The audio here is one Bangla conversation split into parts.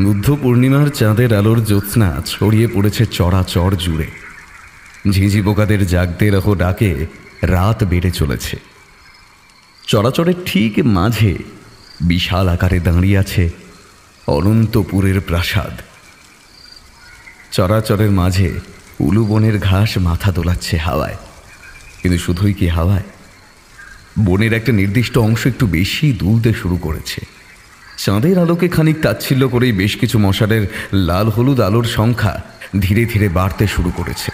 বুদ্ধ পূর্ণিমার চাঁদের আলোর জ্যোৎস্না ছড়িয়ে পড়েছে চড়াচড় জুড়ে। ঝিঁঝি পোকাদের জাগতে রহ ডাকে রাত বেড়ে চলেছে। চড়াচড়ের ঠিক মাঝে বিশাল আকারে দাঁড়িয়ে আছে অনন্তপুরের প্রাসাদ। চরাচরের মাঝে উলু বনের ঘাস মাথা দোলাচ্ছে হাওয়ায়। কিন্তু শুধুই কি হাওয়ায়, বনের একটা নির্দিষ্ট অংশ একটু বেশি দুলতে শুরু করেছে। চাঁদের আলোকে খানিক তাচ্ছিল্য করেই বেশ কিছু মশালের লাল হলুদ আলোর সংখ্যা ধীরে ধীরে বাড়তে শুরু করেছে।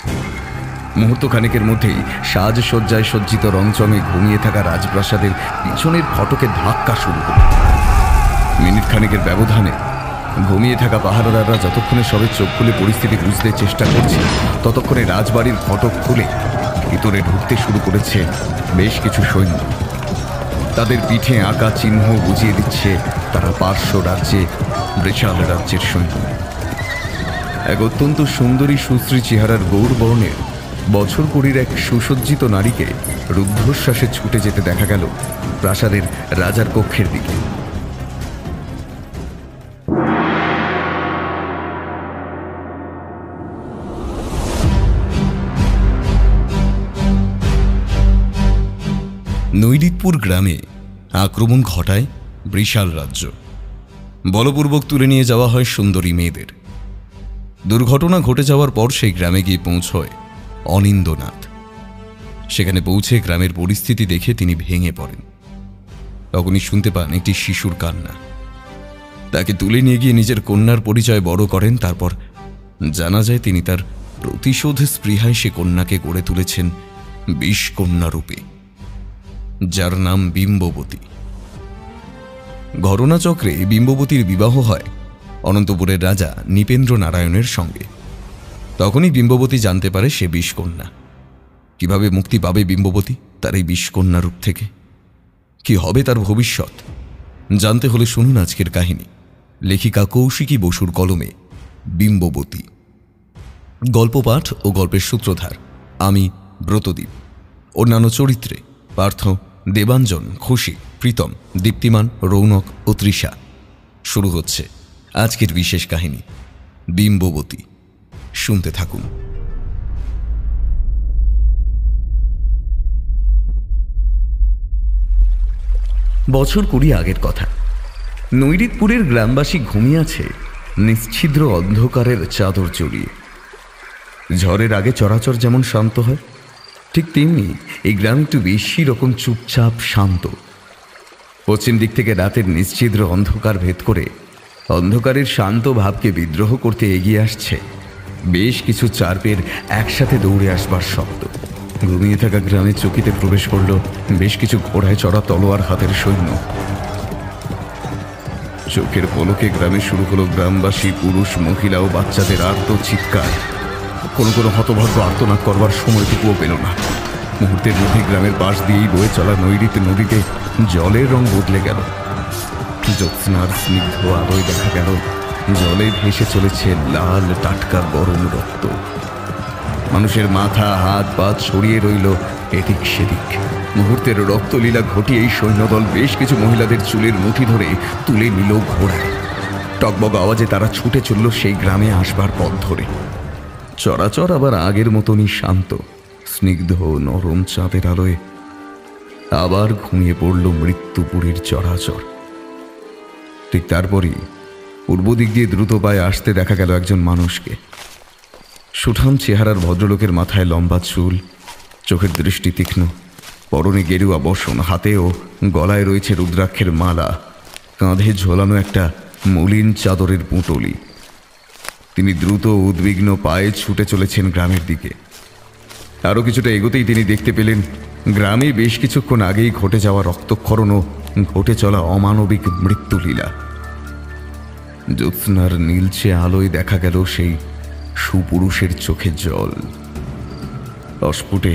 মুহূর্ত খানিকের মধ্যেই সাজসজ্জায় সজ্জিত রংচঙে ঘুমিয়ে থাকা রাজপ্রাসাদের পিছনের ফটকে ধাক্কা শুরু হল। মিনিট খানিকের ব্যবধানে ঘুমিয়ে থাকা পাহারাদাররা যতক্ষণে সবে চোখ খুলে পরিস্থিতি বুঝতে চেষ্টা করছে, ততক্ষণে রাজবাড়ির ফটক খুলে ভিতরে ঢুকতে শুরু করেছে বেশ কিছু সৈন্য। তাদের পিঠে আঁকা চিহ্ন বুঝিয়ে দিচ্ছে তারা পার্শ্ব রাজ্যে বৃষাল রাজ্যের সৈন্য। এক অত্যন্ত সুন্দরী সুশ্রী চেহারার গৌরবর্ণের বছর কুড়ির এক সুসজ্জিত নারীকে রুদ্ধশ্বাসে ছুটে যেতে দেখা গেল প্রাসাদের রাজার কক্ষের দিকে। নৈরিতপুর গ্রামে আক্রমণ ঘটায় বৃষাল রাজ্য। বলপূর্বক তুলে নিয়ে যাওয়া হয় সুন্দরী মেয়েদের। দুর্ঘটনা ঘটে যাওয়ার পর সেই গ্রামে গিয়ে পৌঁছয় অনিন্দ্যনাথ। সেখানে পৌঁছে গ্রামের পরিস্থিতি দেখে তিনি ভেঙে পড়েন। তখনই শুনতে পান একটি শিশুর কান্না। তাকে তুলে নিয়ে গিয়ে নিজের কন্যার পরিচয় বড় করেন। তারপর জানা যায় তিনি তার প্রতিশোধ স্পৃহায় সে কন্যাকে গড়ে তুলেছেন বিষকন্যা রূপে, যার নাম বিম্ববতী। ঘটনাচক্রে বিম্ববতীর বিবাহ হয় অনন্তপুরের রাজা নৃপেন্দ্র নারায়ণের সঙ্গে। তখনই বিম্ববতী জানতে পারে সে বিষকন্যা। কিভাবে মুক্তি পাবে বিম্ববতী তার এই বিষকন্যা রূপ থেকে? কি হবে তার ভবিষ্যৎ? জানতে হলে শুনুন আজকের কাহিনী, লেখিকা কৌশিকী বসুর কলমে বিম্ববতী। গল্প পাঠ ও গল্পের সূত্রধার আমি ব্রতদীপ। অন্যান্য চরিত্রে পার্থ, দেবাঞ্জন, খুশি, প্রীতম, দীপ্তিমান, রৌনক ও তৃষা। শুরু হচ্ছে আজকের বিশেষ কাহিনী বিম্ববতী। শুনতে থাকুন। বছর 20 আগের কথা। নৈরিতপুরের গ্রামবাসী ঘুমিয়ে আছে নিশ্ছিদ্র অন্ধকারের চাদর জড়িয়ে। ঝড়ের আগে চরাচর যেমন শান্ত হয়, ঠিক তেমনি এই গ্রাম একটু বেশি রকম চুপচাপ শান্ত। পশ্চিম দিক থেকে রাতের নিশ্ছিদ্র অন্ধকার ভেদ করে অন্ধকারের শান্ত ভাবকে বিদ্রোহ করতে এগিয়ে আসছে বেশ কিছু চারপের একসাথে দৌড়ে আসবার শব্দ। ঘুমিয়ে থাকা গ্রামের চকিতে প্রবেশ করল বেশ কিছু ঘোড়ায় চড়া তলোয়ার হাতের সৈন্য। চোখের পলকে গ্রামে শুরু হলো গ্রামবাসী পুরুষ, মহিলা ও বাচ্চাদের আর্ত চিৎকার। কোনো কোনো হতভাগ্য আর্তনাদ করবার সময়টুকুও পেল না। মুহূর্তের মধ্যে গ্রামের পাশ দিয়েই বয়ে চলা নৈরিত নদীতে জলের রং বদলে গেল। জ্যোৎস্নার স্নিগ্ধ আলোয় দেখা গেল জলে ভেসে চলেছে লাল টাটকা গরম রক্ত। মানুষের মাথা, হাত পা ছড়িয়ে রইল এদিক সেদিক। মুহূর্তের রক্তলীলা ঘটিয়ে এই সৈন্যদল বেশ কিছু মহিলাদের চুলের মুঠি ধরে তুলে নিল ঘোড়ায়। টকবক আওয়াজে তারা ছুটে চলল সেই গ্রামে আসবার পথ ধরে। চরাচর আবার আগের মতনই শান্ত। স্নিগ্ধ নরম চাঁদের আলোয় আবার ঘুমিয়ে পড়ল মৃত্যুপুরীর চরাচর। ঠিক তারপরই পূর্ব দিক দিয়ে দ্রুত পায়ে আসতে দেখা গেল একজন মানুষকে। সুঠাম চেহারার ভদ্রলোকের মাথায় লম্বা চুল, চোখের দৃষ্টি তীক্ষ্ণ, পরনে গেরুয়া বসন, হাতে ও গলায় রয়েছে রুদ্রাক্ষের মালা, কাঁধে ঝোলানো একটা মলিন চাদরের পুঁটলি। তিনি দ্রুত উদ্বিগ্ন পায়ে ছুটে চলেছেন গ্রামের দিকে। আরও কিছুটা এগোতেই তিনি দেখতে পেলেন গ্রামে বেশ কিছুক্ষণ আগেই ঘটে যাওয়া রক্তক্ষরণ ও ঘটে চলা অমানবিক মৃত্যুলীলা। জ্যোৎস্নার নীলচে আলোয় দেখা গেল সেই সুপুরুষের চোখে জল। অস্ফুটে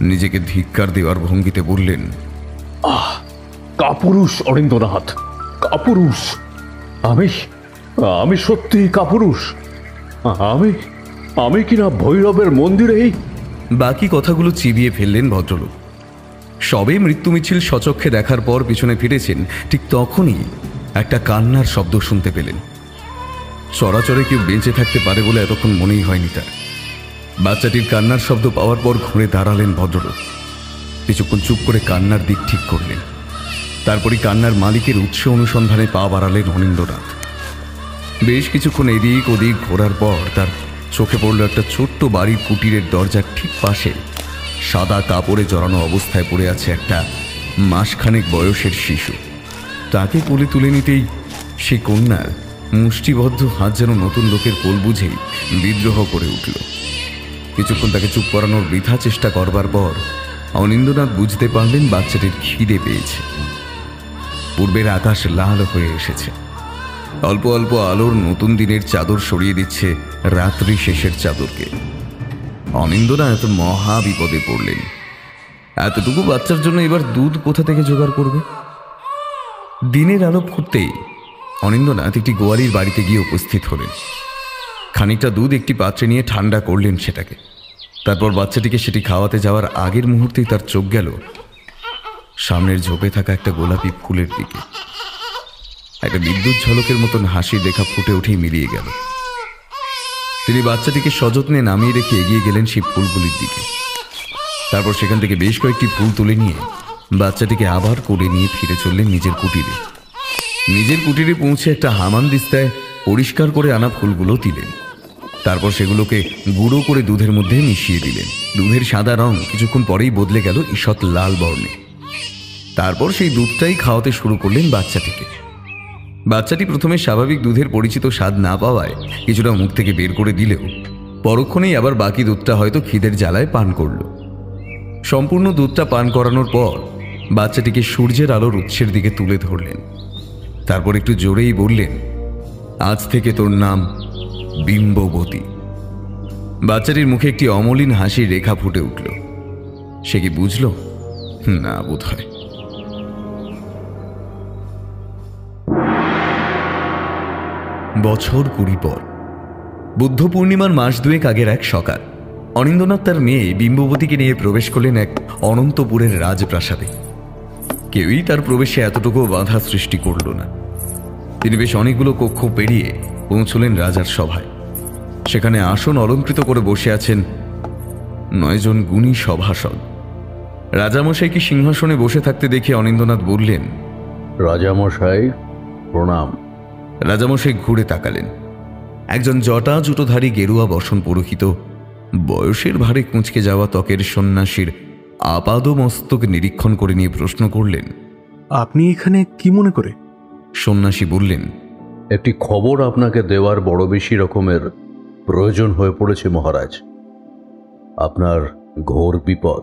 নিজেকে ধিক্কার দেওয়ার ভঙ্গিতে বললেন, আহ, কাপুরুষ অরিন্দ্রনাথ, কাপুরুষ। আমি আমি সত্যি কাপুরুষ। আমি কিনা ভৈরবের মন্দিরেই। বাকি কথাগুলো চিবিয়ে ফেললেন ভদ্রলোক। সবে মৃত্যু মিছিল সচক্ষে দেখার পর পিছনে ফিরেছেন, ঠিক তখনই একটা কান্নার শব্দ শুনতে পেলেন। চরাচরে কেউ বেঁচে থাকতে পারে বলে এতক্ষণ মনেই হয়নি তার। বাচ্চাটির কান্নার শব্দ পাওয়ার পর ঘুরে দাঁড়ালেন ভদ্রলোক। কিছুক্ষণ চুপ করে কান্নার দিক ঠিক করলেন। তারপরই কান্নার মালিকের উৎস অনুসন্ধানে পা বাড়ালেন অনিন্দ্যনাথ। বেশ কিছুক্ষণ এদিক ওদিক ঘোরার পর তার চোখে পড়ল একটা ছোট্ট বাড়ির কুটিরের দরজার ঠিক পাশে সাদা কাপড়ে জড়ানো অবস্থায় পড়ে আছে একটা মাসখানেক বয়সের শিশু। তাকে কোলে তুলে নিতেই সে কন্যার মুষ্টিবদ্ধ হাত যেন নতুন লোকের কোল বুঝেই বিদ্রোহ করে উঠল। কিছুক্ষণ তাকে চুপ করানোর বৃথা চেষ্টা করবার পর অনিন্দ্যনাথ বুঝতে পারলেন বাচ্চাটির খিদে পেয়েছে। পূর্বের আকাশ লাল হয়ে এসেছে। অল্প অল্প আলোর নতুন দিনের চাদর সরিয়ে দিচ্ছে রাত্রি শেষের চাদরকে। অনিন্দ্যনাথ মহা বিপদে পড়লেন। এতটুকু বাচ্চার জন্য এবার দুধ কোথা থেকে জোগাড় করবে? দিনের আলো ফুটতেই অনিন্দ্যনাথ একটি গোয়ালির বাড়িতে গিয়ে উপস্থিত হলেন। খানিকটা দুধ একটি পাত্রে নিয়ে ঠান্ডা করলেন সেটাকে। তারপর বাচ্চাটিকে সেটি খাওয়াতে যাওয়ার আগের মুহূর্তেই তার চোখ গেল সামনের ঝোপে থাকা একটা গোলাপি ফুলের দিকে। একটা বিদ্যুৎ ঝলকের মতন হাসির রেখা ফুটে উঠেই মিলিয়ে গেল। তিনি বাচ্চাটিকে সযত্নে নামিয়ে রেখে এগিয়ে গেলেন সেই ফুলগুলির দিকে। তারপর সেখান থেকে বেশ কয়েকটি ফুল তুলে নিয়ে বাচ্চাটিকে আবার কোলে নিয়ে ফিরে চললেন নিজের কুটিরে। নিজের কুটিরে পৌঁছে একটা হামানদিস্তায় পরিষ্কার করে আনা ফুলগুলো দিলেন। তারপর সেগুলোকে গুঁড়ো করে দুধের মধ্যে মিশিয়ে দিলেন। দুধের সাদা রং কিছুক্ষণ পরেই বদলে গেল ঈষৎ লাল বর্ণে। তারপর সেই দুধটাই খাওয়াতে শুরু করলেন বাচ্চাটিকে। বাচ্চাটি প্রথমে স্বাভাবিক দুধের পরিচিত স্বাদ না পাওয়ায় কিছুটা মুখ থেকে বের করে দিলেও পরক্ষণেই আবার বাকি দুধটা হয়তো খিদের জ্বালায় পান করল। সম্পূর্ণ দুধটা পান করানোর পর বাচ্চাটিকে সূর্যের আলোর উৎসের দিকে তুলে ধরলেন। তারপর একটু জোরেই বললেন, আজ থেকে তোর নাম বিম্ববতী। বাচ্চাটির মুখে একটি অমলিন হাসির রেখা ফুটে উঠল। সে কি বুঝল? না, বোধ হয়। বছর 20 পর বুদ্ধ পূর্ণিমার মাস দুয়েক আগের এক সকাল অনিন্দ্যনাথ তার মেয়ে বিম্ববতীকে নিয়ে প্রবেশ করলেন এক অনন্তপুরের রাজপ্রাসাদে। কেউই তার প্রবেশে এতটুকু বাধা সৃষ্টি করল না। তিনি বেশ অনেকগুলো কক্ষ পেরিয়ে পৌঁছলেন রাজার সভায়। সেখানে আসন অলঙ্কৃত করে বসে আছেন 9 জন গুণী সভাসদ। রাজামশাইকে সিংহাসনে বসে থাকতে দেখে অনিন্দ্যনাথ বললেন, রাজামশাই প্রণাম। রাজামশাই ঘুরে তাকালেন। একজন জটা জুটোধারী গেরুয়া বসন পুরোহিত বয়সের ভারে কুঁচকে যাওয়া ত্বকের সন্ন্যাসীর আপাদ মস্তক নিরীক্ষণ করে নিয়ে প্রশ্ন করলেন, আপনি এখানে কি মনে করে? সন্ন্যাসী বললেন, একটি খবর আপনাকে দেওয়ার বড় বেশি রকমের প্রয়োজন হয়ে পড়েছে মহারাজ। আপনার ঘোর বিপদ।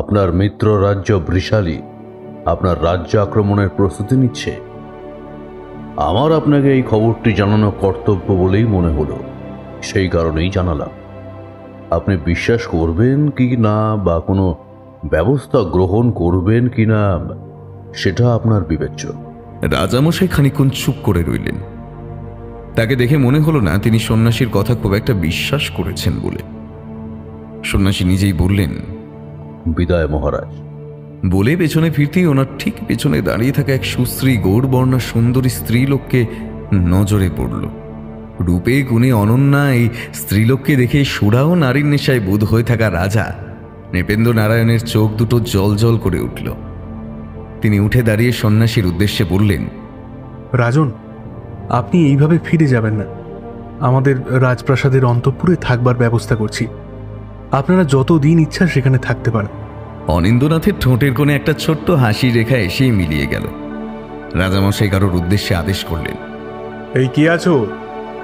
আপনার মিত্র রাজ্য বৃষালী আপনার রাজ্য আক্রমণের প্রস্তুতি নিচ্ছে। আমার আপনাকে এই খবরটি জানানো কর্তব্য বলেই মনে হলো, সেই কারণেই জানালাম। আপনি বিশ্বাস করবেন কি না বা কোনো ব্যবস্থা গ্রহণ করবেন কি না সেটা আপনার বিবেচ্য। রাজামশাই খানিকক্ষণ চুপ করে রইলেন। তাকে দেখে মনে হলো না তিনি সন্ন্যাসীর কথা খুব একটা বিশ্বাস করেছেন বলে। সন্ন্যাসী নিজেই বললেন, বিদায় মহারাজ। বলে পেছনে ফিরতেই ওনার ঠিক পেছনে দাঁড়িয়ে থাকা এক সুশ্রী গৌরবর্ণা সুন্দরী স্ত্রীলোককে নজরে পড়ল। রূপে গুণে অনন্যা এই স্ত্রীলোককে দেখে সুরাও নারীর নেশায় বোধ হয়ে থাকা রাজা নৃপেন্দ্র নারায়ণের চোখ দুটো জল জল করে উঠল। তিনি উঠে দাঁড়িয়ে সন্ন্যাসীর উদ্দেশ্যে বললেন, রাজন, আপনি এইভাবে ফিরে যাবেন না। আমাদের রাজপ্রাসাদের অন্তঃপুরে থাকবার ব্যবস্থা করছি। আপনারা যত দিন ইচ্ছা সেখানে থাকতে পারেন। অনিন্দ্যনাথের ঠোঁটের কোণে একটা ছোট্ট হাসির রেখা এসেই মিলিয়ে গেল। রাজামশাই কারোর উদ্দেশ্যে আদেশ করলেন, এই কি আছো,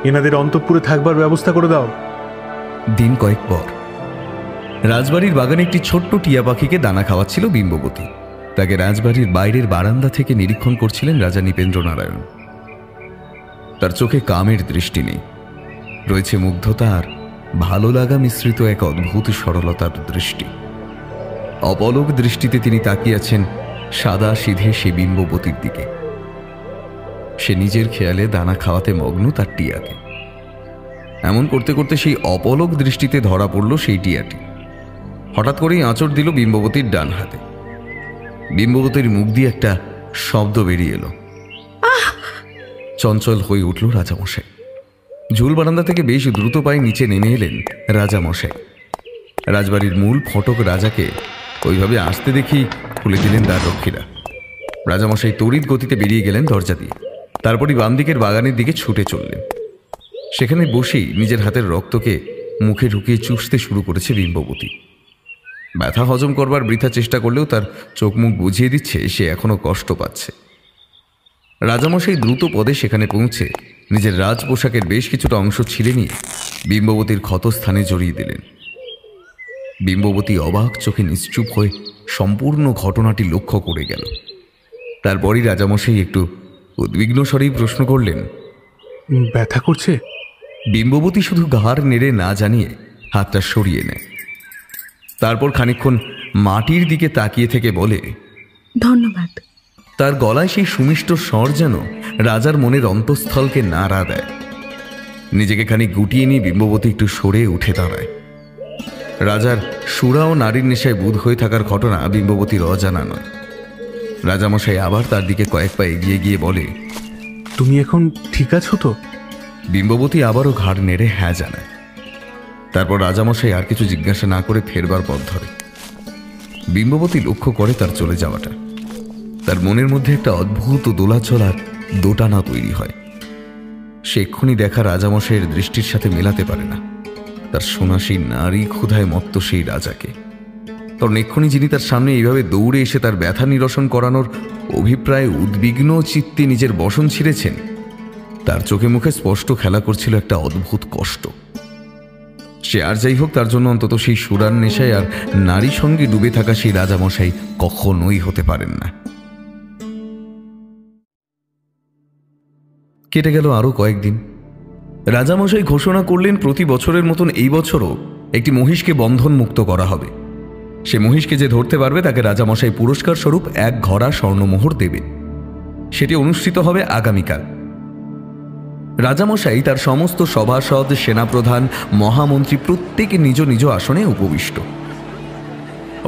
এনাদের অন্তঃপুরে থাকবার ব্যবস্থা করে দাও। দিন কয়েক পর রাজবাড়ির বাগানে একটি ছোট্ট টিয়া পাখিকে দানা খাওয়াচ্ছিল বিম্ববতী। তাকে রাজবাড়ির বাইরের বারান্দা থেকে নিরীক্ষণ করছিলেন রাজা নৃপেন্দ্র নারায়ণ। তার চোখে কামের দৃষ্টি নেই, রয়েছে মুগ্ধতা আর ভালো লাগা মিশ্রিত এক অদ্ভুত সরলতার দৃষ্টি। অপলক দৃষ্টিতে তিনি তাকিয়েছেন সাদা সিধে সে বিম্ববতীর দিকে। সে নিজের খেয়ালে দানা খাওয়াতে মগ্ন তার টিয়াকে। এমন করতে করতে সেই অপলক দৃষ্টিতে ধরা পড়ল সেই টিয়াটি। হঠাৎ করেই আঁচড় দিল বিম্ববতীর ডান হাতে। বিম্ববতীর মুখ দিয়ে একটা শব্দ বেরিয়ে এলো। চঞ্চল হয়ে উঠল রাজামশাই। ঝুল বারান্দা থেকে বেশ দ্রুত পায়ে নিচে নেমে এলেন রাজামশাই। রাজবাড়ির মূল ফটক রাজাকে ওইভাবে আসতে দেখি খুলে দিলেন দ্বাররক্ষীরা। রাজামশাই তড়িৎ গতিতে বেরিয়ে গেলেন দরজা দিয়ে। তারপরই বাম দিকের বাগানের দিকে ছুটে চললেন। সেখানে বসেই নিজের হাতের রক্তকে মুখে ঢুকিয়ে চুষতে শুরু করেছে বিম্ববতী। ব্যথা হজম করবার বৃথা চেষ্টা করলেও তার চোখ মুখ বুঝিয়ে দিচ্ছে সে এখনো কষ্ট পাচ্ছে। রাজামশাই দ্রুত পদে সেখানে পৌঁছে নিজের রাজ পোশাকের বেশ কিছুটা অংশ ছিঁড়ে নিয়ে বিম্ববতীর ক্ষতস্থানে জড়িয়ে দিলেন। বিম্ববতী অবাক চোখে নিশ্চুপ হয়ে সম্পূর্ণ ঘটনাটি লক্ষ্য করে গেল। তারপরই রাজামশাই একটু উদ্বিগ্ন স্বরেই প্রশ্ন করলেন, ব্যথা করছে? বিম্ববতী শুধু ঘাড় নেড়ে না জানিয়ে হাতটা সরিয়ে নেয়। তারপর খানিকক্ষণ মাটির দিকে তাকিয়ে থেকে বলে, ধন্যবাদ। তার গলায় সেই সুমিষ্ট স্বর যেন রাজার মনের অন্তঃস্থলকে নাড়া দেয়। নিজেকে খানিক গুটিয়ে নিয়ে বিম্ববতী একটু সরে উঠে দাঁড়ায়। রাজার সুরা ও নারীর নেশায় বুঁদ হয়ে থাকার ঘটনা বিম্ববতীর অজানা নয়। রাজামশাই আবার তার দিকে কয়েক পা এগিয়ে গিয়ে বলে, তুমি এখন ঠিক আছো তো? বিম্ববতী আবারও ঘাড় নেড়ে হ্যাঁ জানায়। তারপর রাজামশাই আর কিছু জিজ্ঞাসা না করে ফেরবার পথ ধরে। বিম্ববতী লক্ষ্য করে তার চলে যাওয়াটা। তার মনের মধ্যে একটা অদ্ভুত দোলাচল আর দোটানা তৈরি হয়। সে এক্ষুনি দেখা রাজামশাইয়ের দৃষ্টির সাথে মেলাতে পারে না তার সোনা সেই নারী ক্ষুধায় মত্ত সেই রাজাকে। কারণ এক্ষুনি যিনি তার সামনে এইভাবে দৌড়ে এসে তার ব্যথা নিরসন করানোর অভিপ্রায়ে উদ্বিগ্ন চিত্তে নিজের বসন ছিঁড়েছেন, তার চোখে মুখে স্পষ্ট খেলা করছিল একটা অদ্ভুত কষ্ট। সে আর যাই হোক, তার জন্য অন্তত সেই সুরার নেশায় আর নারী সঙ্গে ডুবে থাকা সেই রাজামশাই কখনোই হতে পারেন না। কেটে গেল আরো কয়েকদিন। রাজামশাই ঘোষণা করলেন প্রতি বছরের মতন এই বছরও একটি মহিষকে বন্ধন মুক্ত করা হবে। সে মহিষকে যে ধরতে পারবে তাকে রাজামশাই পুরস্কার স্বরূপ 1 ঘড়া স্বর্ণমোহর দেবে। সেটি অনুষ্ঠিত হবে আগামীকাল। রাজামশাই তার সমস্ত সভাসদ, সেনাপ্রধান, মহামন্ত্রী প্রত্যেকে নিজ নিজ আসনে উপবিষ্ট।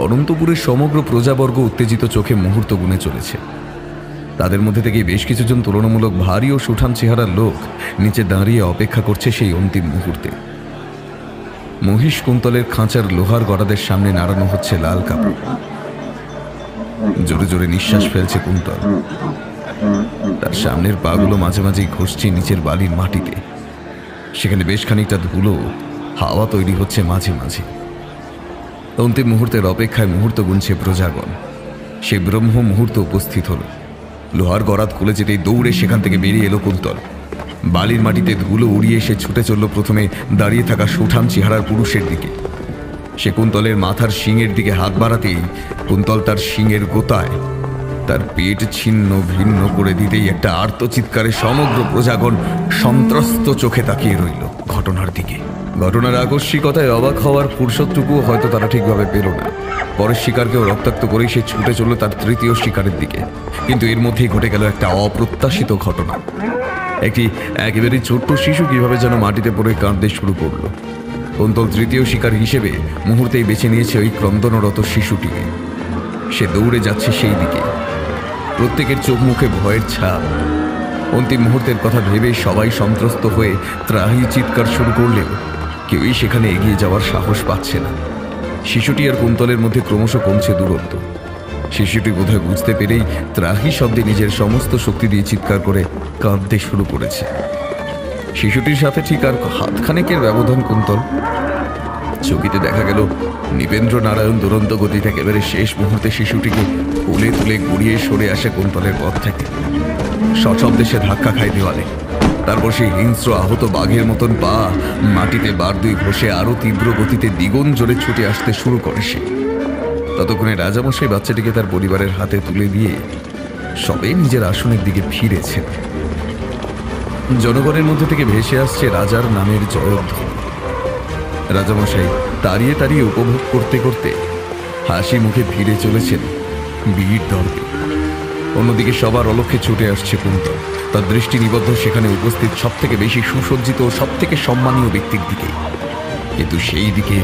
অনন্তপুরের সমগ্র প্রজাবর্গ উত্তেজিত চোখে মুহূর্ত গুনে চলেছে। তাদের মধ্যে থেকে বেশ কিছুজন তুলনামূলক ভারী ও সুঠাম চেহারার লোক নিচে দাঁড়িয়ে অপেক্ষা করছে সেই অন্তিম মুহূর্তে। মহিষ কুন্তলের খাঁচার লোহার গড়াদের সামনে নাড়ানো হচ্ছে লাল কাপড়। জোরে জোরে নিঃশ্বাস ফেলছে কুন্তল। তার সামনের পাগুলো মাঝে মাঝেই ঘষছে নিচের বালির মাটিতে। সেখানে বেশ খানিকটা ধুলো, হাওয়া তৈরি হচ্ছে মাঝে মাঝে। অন্তিম মুহূর্তের অপেক্ষায় মুহূর্ত গুনছে প্রজাগণ। সে ব্রহ্ম মুহূর্ত উপস্থিত হল। লোহার গরাদ খুলে যেতেই দৌড়ে সেখান থেকে বেরিয়ে এলো কুন্তল। বালির মাটিতে ধুলো উড়িয়ে সে ছুটে চলল প্রথমে দাঁড়িয়ে থাকা সুঠাম চেহারার পুরুষের দিকে। সে কুন্তলের মাথার শিংয়ের দিকে হাত বাড়াতেই কুন্তল তার শিংয়ের গোতায় তার পেট ছিন্ন ভিন্ন করে দিতেই একটা আর্তচিৎকারে সমগ্র প্রজাগণ সন্ত্রস্ত চোখে তাকিয়ে রইল ঘটনার দিকে। ঘটনার আকস্মিকতায় অবাক হওয়ার ফুরসতটুকুও হয়তো তারা ঠিকভাবে পেল না। পরের শিকারকেও রক্তাক্ত করেই সে ছুটে চলল তার তৃতীয় শিকারের দিকে। কিন্তু এর মধ্যেই ঘটে গেল একটা অপ্রত্যাশিত ঘটনা। একটি একেবারে ছোট্ট শিশু কিভাবে যেন মাটিতে পড়ে কাঁদতে শুরু করলো। কুন্তল তৃতীয় শিকার হিসেবে মুহূর্তেই বেছে নিয়েছে ওই ক্রন্দনরত শিশুটিকে। সে দৌড়ে যাচ্ছে সেই দিকে। প্রত্যেকের চোখ মুখে ভয়ের ছাপ। অন্তিম মুহূর্তের কথা ভেবে সবাই সন্ত্রস্ত হয়ে ত্রাহি চিৎকার শুরু করলেও কেউই সেখানে এগিয়ে যাওয়ার সাহস পাচ্ছে না। শিশুটি আর কুন্তলের মধ্যে ক্রমশ কমছে দূরত্ব। শিশুটি বোধহয় বুঝতে পেরেই ত্রাহি শব্দে নিজের সমস্ত শক্তি দিয়ে চিৎকার করে কাঁদতে শুরু করেছে। শিশুটির সাথে ঠিক আর হাতখানেকের ব্যবধান কুন্তল। ছবিতে দেখা গেল নৃপেন্দ্র নারায়ণ দুরন্ত গতিতে একেবারে শেষ মুহূর্তে শিশুটিকে তুলে তুলে গুড়িয়ে সরে আসে কুন্তলের পথ থেকে। সশব্দে সে ধাক্কা খায় দেওয়ালে। তারপর সেই হিংস্র আহত বাঘের মতন পা মাটিতে বার দুই ঘষে আরো তীব্র গতিতে দ্বিগুণ জোরে ছুটে আসতে শুরু করে সে। ততক্ষণে রাজামশাই বাচ্চাটিকে তার পরিবারের হাতে তুলে দিয়ে সবে নিজের আসনের দিকে ফিরেছেন। জনগণের মধ্যে থেকে ভেসে আসছে রাজার নামের জয়ধ্বনি। রাজামশাই তাড়িয়ে তাড়িয়ে উপভোগ করতে করতে হাসি মুখে ফিরে চলেছেন বীর দর্পে। অন্যদিকে সবার অলক্ষ্যে ছুটে আসছে কুন্তল, তার দৃষ্টি নিবদ্ধ সেখানে উপস্থিত সব থেকে বেশি সুসজ্জিত ও সব থেকে সম্মানীয় ব্যক্তির দিকে। কিন্তু সেই দিকে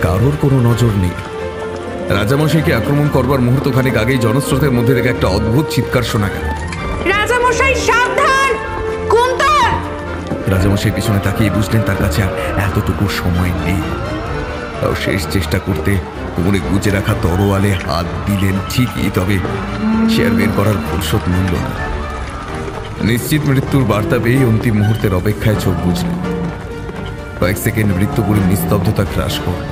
কারোর কোনো নজর নেই। রাজামশাইকে আক্রমণ করবার মুহূর্তখানেক আগেই জনস্রোতের মধ্যে থেকে একটা অদ্ভুত চিৎকার শোনা গেল। রাজামশাই সাবধান! কুন্তল! রাজামশাই পিছনে তাকিয়ে বুঝলেন তার কাছে আর এতটুকু সময় নেই। তাও শেষ চেষ্টা করতে কোমরে গুজে রাখা তরোয়ালে হাত দিলেন ঠিকই, তবে সে আর বের করার ফুরসত মিলল না। নিশ্চিত মৃত্যুর বার্তা পেয়ে অন্তিম মুহূর্তের অপেক্ষায় চোখ বুঝলেন। কয়েক সেকেন্ড মৃত্যুপুরীর নিস্তব্ধতা গ্রাস করল।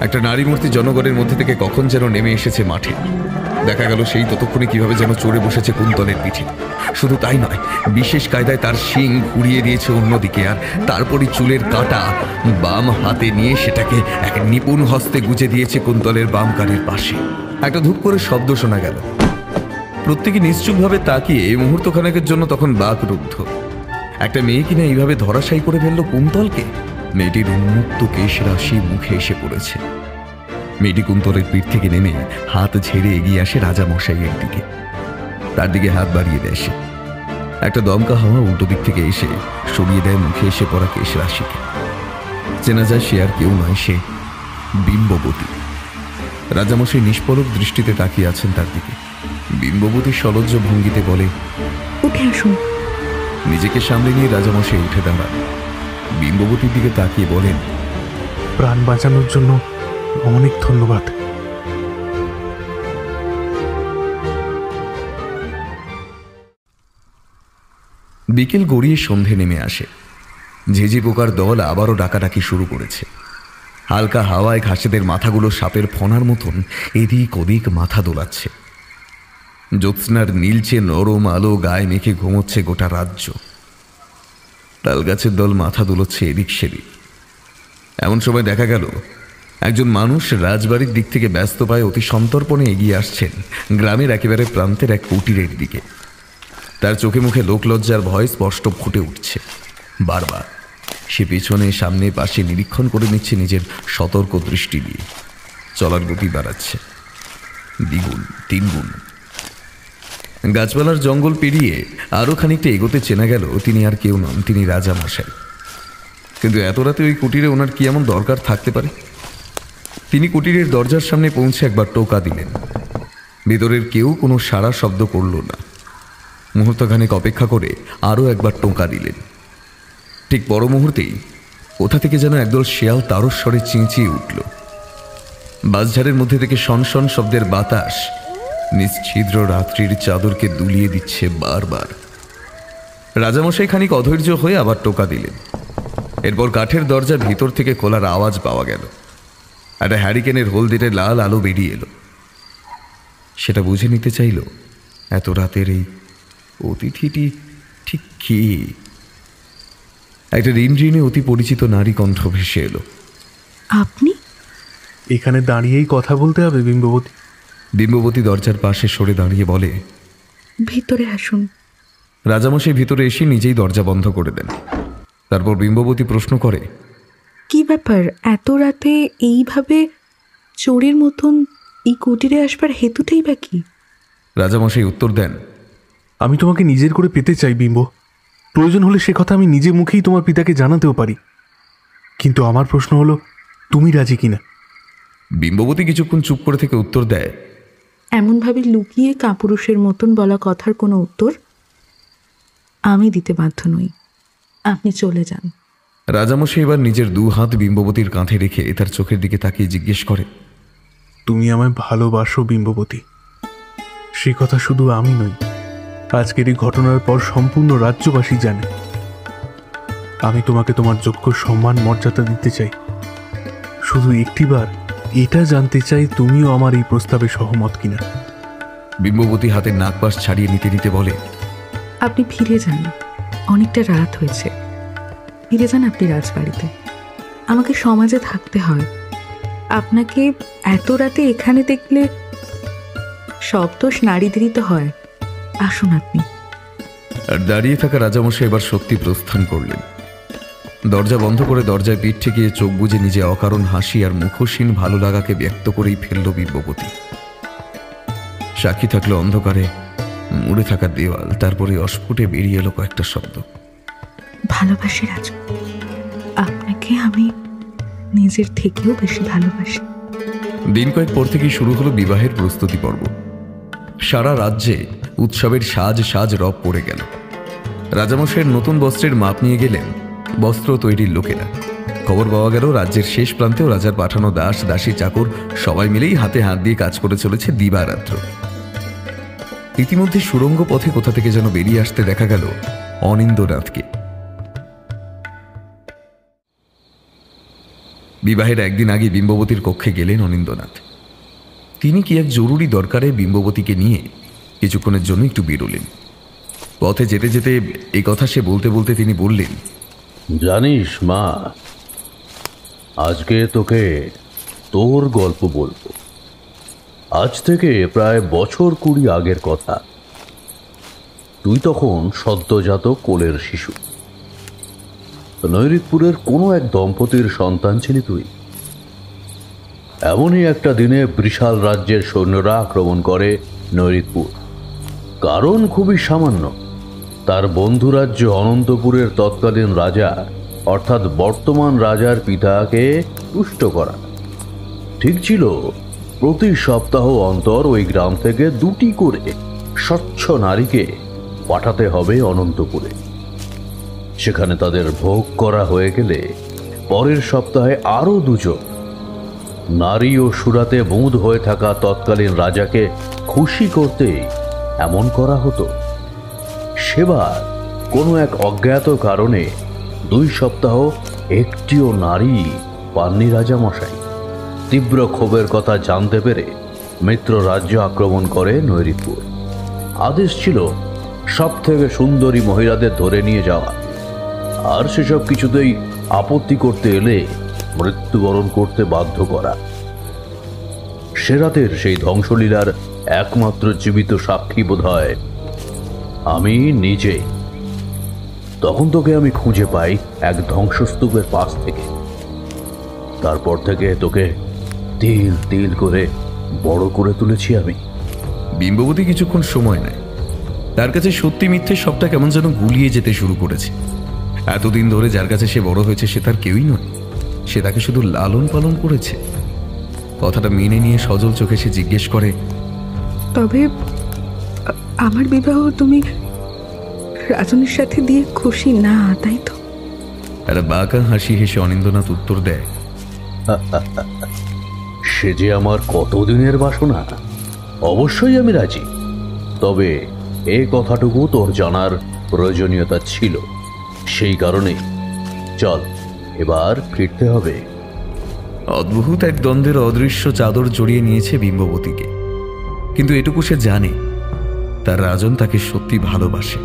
একটা নারী মূর্তি জনগণের মধ্যে থেকে কখন যেন নেমে এসেছে মাঠে। দেখা গেল সেই ততক্ষণে কিভাবে যেন চড়ে বসেছে কুন্তলের পিঠে। শুধু তাই নয়, বিশেষ কায়দায় তার শিং ঘুরিয়ে দিয়েছে অন্যদিকে, আর তারপরই চুলের কাঁটা বাম হাতে নিয়ে সেটাকে এক নিপুণ হস্তে গুজে দিয়েছে কুন্তলের বাম কানের পাশে। একটা ধূপ করে শব্দ শোনা গেল। প্রত্যেকে নিশ্চুপভাবে তাকিয়ে মুহূর্তখানেকের জন্য তখন বাকরুদ্ধ। একটা মেয়ে কিনা এইভাবে ধরাশায়ী করে ফেলল কুন্তলকে। মেয়েটির উন্মুক্ত কেশ রাশি মুখে এসে পড়েছে। মেয়েটি কুন্তলের পিঠ থেকে নেমে হাত ঝেড়ে এগিয়ে আসে রাজামশাইয়ের দিকে। তার দিকে হাত বাড়িয়ে দেয় সে। একটা দমকা হাওয়া উল্টো দিক থেকে এসে সরিয়ে দেয় মুখে এসে পড়া কেশ রাশিকে। চেনা যায় সে আর কেউ নয়, সে বিম্ববতী। রাজামশাই নিষ্পলক দৃষ্টিতে তাকিয়ে আছেন তার দিকে। বিম্ববতী সলজ্জ ভঙ্গিতে বলে, উঠে আসুন। নিজেকে সামলে নিয়ে রাজামশাই উঠে দাঁড়ান। বিম্ববতীর দিকে তাকিয়ে বলেন, প্রাণ বাঁচানোর জন্য অনেক ধন্যবাদ। বিকেল গড়িয়ে সন্ধে নেমে আসে। ঝিঝি পোকার দল আবারও ডাকাডাকি শুরু করেছে। হালকা হাওয়ায় ঘাসেদের মাথাগুলো সাপের ফনার মতন এদিক ওদিক মাথা দোলাচ্ছে। জ্যোৎস্নার নীলচে নরম আলো গায়ে মেখে ঘুমোচ্ছে গোটা রাজ্য। তাল গাছের দল মাথা দোলাচ্ছে এদিক সেদিক। এমন সময় দেখা গেল একজন মানুষ রাজবাড়ির দিক থেকে ব্যস্ত পায়ে অতি সন্তর্পণে এগিয়ে আসছেন গ্রামের একেবারে প্রান্তের এক কুটিরের দিকে। তার চোখে মুখে লোকলজ্জার ভয় স্পষ্ট ফুটে উঠছে। বারবার সে পেছনে সামনে পাশে নিরীক্ষণ করে নিচ্ছে নিজের সতর্ক দৃষ্টি দিয়ে। চলার গতি বাড়াচ্ছে দ্বিগুণ তিনগুণ। গাছপালার জঙ্গল পেরিয়ে আরও খানিকটা এগোতে চেনা গেল তিনি আর কেউ নন, তিনি রাজামশাই। কিন্তু এত রাতে ওই কুটিরে ওনার কি এমন দরকার থাকতে পারে? তিনি কুটিরের দরজার সামনে পৌঁছে একবার টোকা দিলেন। ভেতরের কেউ কোনো সাড়া শব্দ করল না। মুহূর্তখানেক অপেক্ষা করে আরও একবার টোকা দিলেন। ঠিক পর মুহূর্তেই কোথা থেকে যেন একদল শেয়াল তারস্বরে চেঁচিয়ে উঠল। বাঁশঝাড়ের মধ্যে থেকে শনশন শব্দের বাতাস নিশ্ছিদ্র রাত্রির চাদরকে দুলিয়ে দিচ্ছে বারবার। রাজামশাই খানিক অধৈর্য হয়ে আবার টোকা দিলেন। এরপর কাঠের দরজা ভিতর থেকে খোলার আওয়াজ পাওয়া গেল। একটা হ্যারিকেনের হলদেটে লাল আলো বেরিয়ে এলো। সেটা বুঝে নিতে চাইল এত রাতের এই অতিথিটি ঠিক কে। একটা ঋণঋণে অতি পরিচিত নারী কণ্ঠ ভেসে এলো। আপনি এখানে দাঁড়িয়েই কথা বলতে হবে বিম্ববতী? বিম্ববতী দরজার পাশে সরে দাঁড়িয়ে বলে, ভিতরে আসুন। রাজামশাই ভিতরে এসে নিজেই দরজা বন্ধ করে দেন। তারপর বিম্ববতী প্রশ্ন করে, কি ব্যাপার, এত রাতে এইভাবে চোরের মতন এই কুটিরে আসবার হেতুটাই বা কি? রাজামশাই উত্তর দেন, আমি তোমাকে নিজের করে পেতে চাই বিম্ব। প্রয়োজন হলে সে কথা আমি নিজে মুখেই তোমার পিতাকে জানাতেও পারি। কিন্তু আমার প্রশ্ন হলো, তুমি রাজি কিনা? বিম্ববতী কিছুক্ষণ চুপ করে থেকে উত্তর দেয়, এমনভাবে লুকিয়ে কাপুরুষের মতন বলা কথার কোনো উত্তর আমি দিতে বাধ্য নই। আপনি চলে যান। রাজামশাই এবার নিজের দু হাত বিম্ববতীর কাঁধে রেখে তার চোখের দিকে তাকিয়ে জিজ্ঞেস করে, তুমি আমায় ভালোবাসো বিম্ববতী? সে কথা শুধু আমি নই, আজকের এই ঘটনার পর সম্পূর্ণ রাজ্যবাসী জানে। আমি তোমাকে তোমার যোগ্য সম্মান মর্যাদা দিতে চাই। শুধু একটিবার এটা জানতে চাই তুমিও আমার এই প্রস্তাবে সহমত কিনা। বিম্ববতী হাতের নাকপাশ ছাড়িয়ে নিতে নিতে বলে, আপনি ফিরে যান, অনেকটা রাত হয়েছে। ফিরে যান আপনি রাজবাড়িতে। আমাকে সমাজে থাকতে হয়। আপনাকে এত রাতে এখানে দেখলে সব দোষ নারীদেরই তো হয়। আসুন আপনি। আর দাঁড়িয়ে থাকা রাজামশাই এবার সত্যি প্রস্থান করলেন। দরজা বন্ধ করে দরজায় পিঠ ঠেকিয়ে চোখ বুজে নিজে অকারণ হাসি আর মুখোশীন ভালো লাগাকে ব্যক্ত করেই ফেলল বিম্ববতী। সাক্ষী থাকলো অন্ধকারে মুড়ে থাকা দেওয়াল। তারপরে অস্ফুটে বেরিয়ে এলো কয়েকটা শব্দ, ভালোবাসি রাজু, আপনাকে আমি নিজের থেকেও বেশি ভালোবাসি। দিন কয়েক পর থেকেই শুরু হলো বিবাহের প্রস্তুতি পর্ব। সারা রাজ্যে উৎসবের সাজ সাজ রব পড়ে গেল। রাজামশাইয়ের নতুন বস্ত্রের মাপ নিয়ে গেলেন বস্ত্র তৈরির লোকেরা। খবর পাওয়া গেল রাজ্যের শেষ প্রান্তেও রাজার পাঠানো দাস দাসী চাকর সবাই মিলেই হাতে হাত দিয়ে কাজ করে চলেছে দিবারাত্র। ইতিমধ্যে সুড়ঙ্গ পথে কোথা থেকে যেন বেরিয়ে আসতে দেখা গেল অনিন্দ্যনাথকে। বিবাহের একদিন আগে বিম্ববতীর কক্ষে গেলেন অনিন্দ্যনাথ। তিনি কি এক জরুরি দরকারে বিম্ববতীকে নিয়ে কিছুক্ষণের জন্য একটু বেরোলেন। পথে যেতে যেতে এই কথা সে বলতে বলতে তিনি বললেন, জানিস মা, আজকে তোকে তোর গল্প বলবো। আজ থেকে প্রায় বছর 20 আগের কথা। তুই তখন সদ্যজাত কোলের শিশু। নৈরিতপুরের কোনো এক দম্পতির সন্তান ছিলি তুই। এমনই একটা দিনে বৃষাল রাজ্যের সৈন্যরা আক্রমণ করে নৈরিতপুর। কারণ খুবই সামান্য, তার বন্ধু রাজ্য অনন্তপুরের তৎকালীন রাজা অর্থাৎ বর্তমান রাজার পিতাকে তুষ্ট করা। ঠিক ছিল, প্রতি সপ্তাহ অন্তর ওই গ্রাম থেকে 2টি করে স্বচ্ছ নারীকে পাঠাতে হবে অনন্তপুরে। সেখানে তাদের ভোগ করা হয়ে গেলে পরের সপ্তাহে আরো 2 জন। নারী ও সুরাতে বুঁদ হয়ে থাকা তৎকালীন রাজাকে খুশি করতে এমন করা হতো। সেবার কোনো এক অজ্ঞাত কারণে 2 সপ্তাহ একটিও নারী পাননি রাজামশাই। তীব্র ক্ষোভের কথা জানতে পেরে মিত্র রাজ্য আক্রমণ করে নৈরিতপুর। আদেশ ছিল সব থেকে সুন্দরী মহিলাদের ধরে নিয়ে যাওয়া, আর সেসব কিছুতেই আপত্তি করতে এলে মৃত্যুবরণ করতে বাধ্য করা। সে রাতের সেই ধ্বংসলীলার একমাত্র জীবিত সাক্ষী বোধহয় আমি নিজে। তখন তোকে আমি খুঁজে পাই এক ধ্বংসস্তূপের পাশ থেকে। তারপর থেকে তোকে তিল তিল করে বড় করে তুলেছি আমি। বিম্ববতী কিছুক্ষণ সময় নেয়। তার কাছে সত্যি মিথ্যে সবটা কেমন যেন গুলিয়ে যেতে শুরু করেছে। এতদিন ধরে যার কাছে সে বড় হয়েছে সে তার কেউই নয়, সে তাকে শুধু লালন পালন করেছে। কথাটা মেনে নিয়ে সজল চোখে সে জিজ্ঞেস করে, তবে আমার বিবাহ তুমি রাজনের সাথে দিয়ে খুশি না, তাই তো? একটা বাঁকা হাসি হেসে অনিন্দ্যনাথ উত্তর দেয়, সে যে আমার কতদিনের বাসনা। অবশ্যই আমি রাজি, তবে এই কথাটুকু তোর জানার প্রয়োজনীয়তা ছিল। সেই কারণে চল, এবার ফিরতে হবে। অদ্ভুত এক দ্বন্দ্বের অদৃশ্য চাদর জড়িয়ে নিয়েছে বিম্ববতীকে। কিন্তু এটুকু সে জানে, তার রাজন তাকে সত্যি ভালোবাসে,